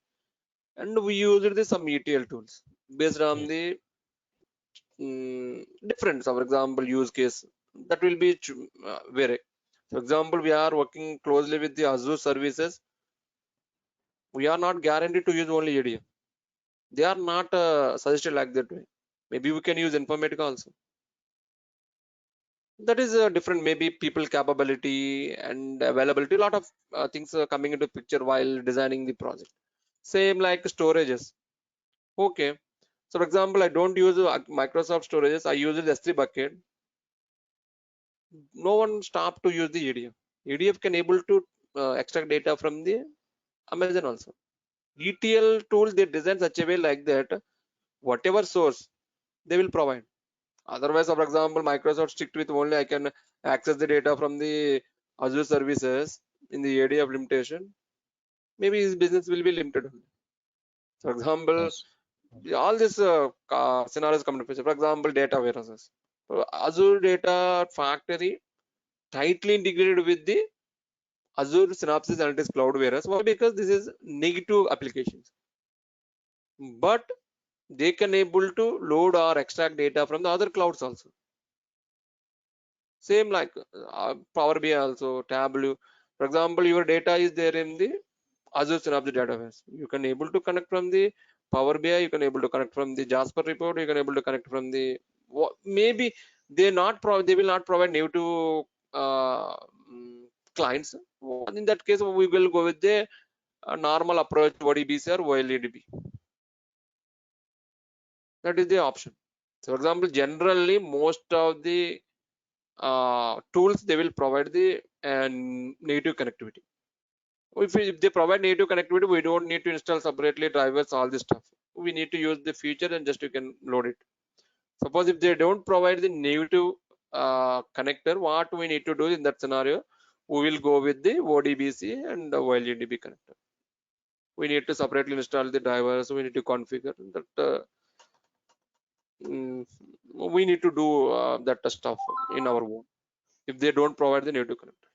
B: And we used some ETL tools based on the different. So for example, use case that will be vary. For example, we are working closely with the Azure services. We are not guaranteed to use only ADF. They are not suggested like that way. Maybe we can use Informatica also. That is different. Maybe people capability and availability. A lot of things are coming into picture while designing the project. Same like storages. Okay. So for example, I don't use Microsoft storages. I use the S3 bucket. No one stopped to use the EDF. EDF can able to extract data from the Amazon also. ETL tool they design such a way like that whatever source they will provide. Otherwise, for example, Microsoft strict with only I can access the data from the Azure services in the ADF limitation. Maybe his business will be limited. For example, all these scenarios come to picture. For example, data warehouses. Azure Data Factory tightly integrated with the Azure Synopsys Analytics Cloud Warehouse. Why? Because this is native applications, but they can able to load or extract data from the other clouds also. Same like Power BI also, Tableau. For example, your data is there in the Azure Synopsys database. You can able to connect from the Power BI. You can able to connect from the Jasper report. You can able to connect from the maybe they will not provide native uh, clients. In that case, we will go with the a normal approach ODBC or OLEDB. That is the option. So, for example, generally most of the tools they will provide the native connectivity. If they provide native connectivity, we don't need to install separately drivers, all this stuff. We need to use the feature and just you can load it. Suppose if they don't provide the native connector, what we need to do in that scenario, we will go with the ODBC and the OLEDB connector. We need to separately install the drivers. We need to configure that. We need to do that stuff in our own if they don't provide the native connector.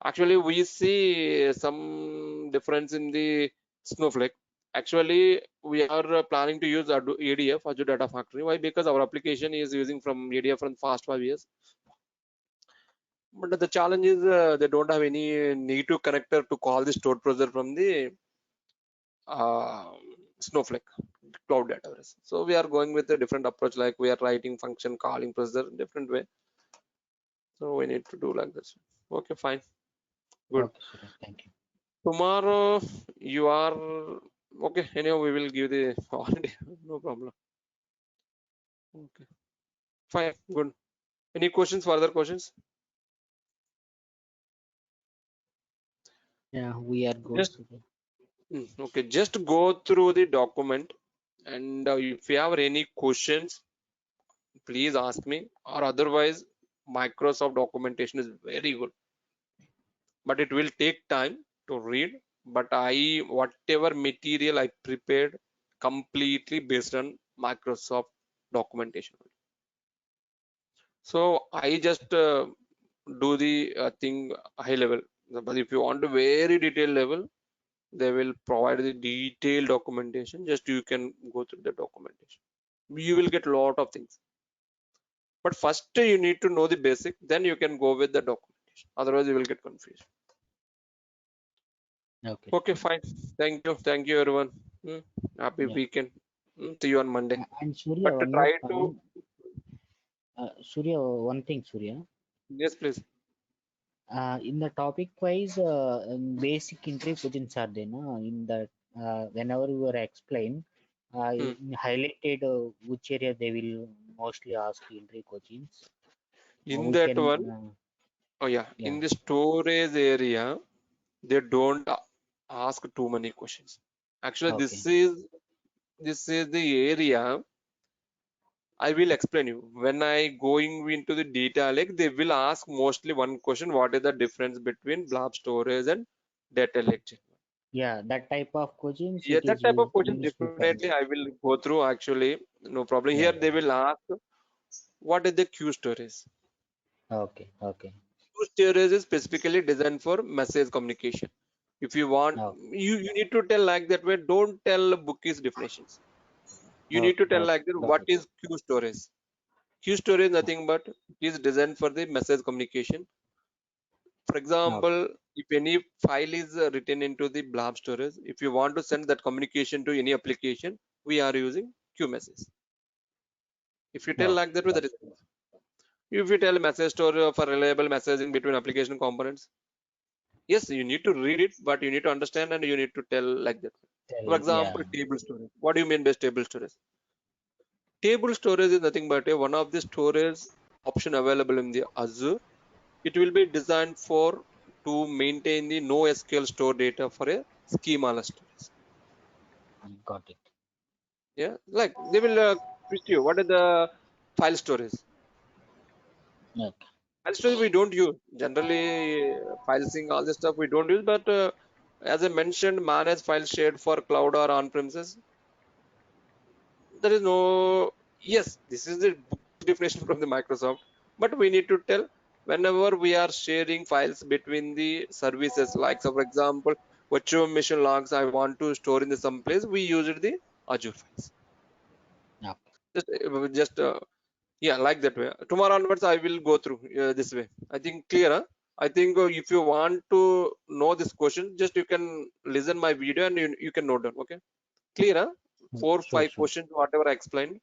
B: Actually, we see some difference in the Snowflake. Actually, we are planning to use ADF, Azure Data Factory. Why? Because our application is using from ADF from past 5 years. But the challenge is they don't have any native connector to call the stored procedure from the uh, Snowflake cloud database. So we are going with a different approach, like we are writing function calling procedure in different way. So we need to do like this. Okay, fine, good.
C: Okay, Surya, thank you.
B: Tomorrow you are okay. Anyhow, we will give the holiday. No problem. Okay, fine, good. Any questions? Further questions?
C: Yeah, we are good,
B: Just
C: Surya.
B: okay. Just go through the document, and if you have any questions, please ask me. Or otherwise, Microsoft documentation is very good, but it will take time to read. But whatever material I prepared completely based on Microsoft documentation. So I just do the thing high level. But if you want a very detailed level, they will provide the detailed documentation. Just you can go through the documentation. You will get a lot of things. But first you need to know the basic, then you can go with the documentation. Otherwise you will get confused.
C: Okay.
B: Okay, fine. Thank you everyone. Happy
C: Yeah.
B: weekend. See you on Monday.
C: And Surya,
B: But
C: one more
B: try to,
C: point. Surya, one thing, Surya.
B: yes please.
C: In the topic wise, basic entry questions are there, no? In that, whenever you were explained,
B: Hmm.
C: highlighted which area they will mostly ask entry questions.
B: In
C: We
B: that
C: can,
B: one, oh yeah,
C: yeah.
B: in the storage area, they don't ask too many questions. Actually,
C: Okay.
B: this is the area I will explain you. When I going into the data lake, they will ask mostly one question: what is the difference between blob storage and data lake?
C: Yeah, that type of questions
B: Yeah,
C: it
B: that
C: is
B: type of question
C: used
B: definitely
C: frequently.
B: I will go through. Actually, no problem.
C: Yeah,
B: Here
C: yeah.
B: they will ask what is the queue storage.
C: Okay, okay.
B: Queue storage is specifically designed for message communication. If you want,
C: Oh,
B: you need to tell like that way. Don't tell bookies definitions. You need to
C: okay,
B: tell
C: okay.
B: like that.
C: Got
B: What
C: it.
B: is queue storage? Queue storage is
C: Yeah.
B: nothing but it is designed for the message communication. For
C: Okay,
B: example, if any file is written into the blob storage, if you want to send that communication to any application, we are using queue message. If you tell
C: okay.
B: like that way,
C: Got
B: that is enough. If you tell message store for reliable messaging between application components, yes, you need to read it, but you need to understand and you need to tell like that. For
C: Tell,
B: example,
C: yeah.
B: table storage. What do you mean by table storage? Table storage is nothing but one of the storage option available in the Azure. It will be designed for to maintain the NoSQL store data for a schema storage.
C: Got it.
B: Yeah, like they will quiz you. What is the file storage?
C: Okay.
B: File storage we don't use generally. File sync, all this stuff we don't use. But as I mentioned, manage file shared for cloud or on premises. There is no. Yes, this is the book definition from the Microsoft. But we need to tell whenever we are sharing files between the services. Like so, for example, virtual machine logs I want to store in the some place. We use it the Azure files.
C: Okay.
B: Just yeah, like that way. Tomorrow onwards, I will go through this way. I think clear. Huh? I think if you want to know this question, just you can listen my video and you can note down. Okay, clear. Huh? Four,
C: Sure,
B: five
C: sure.
B: questions, whatever I explained.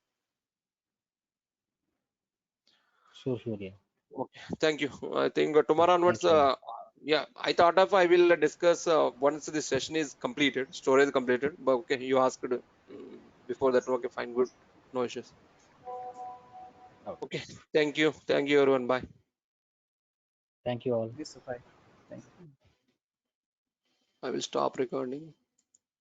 C: Sure, sure, yeah.
B: Okay, thank you. I think tomorrow onwards,
C: Thanks a lot.
B: Yeah, I thought of I will discuss once the session is completed, storage completed. But okay, you asked before that. Okay, fine, good, no issues.
C: Okay.
B: Okay, thank you everyone. Bye.
C: Thank you all.
A: Yes, sir. Fine. Thank you.
B: I will stop recording.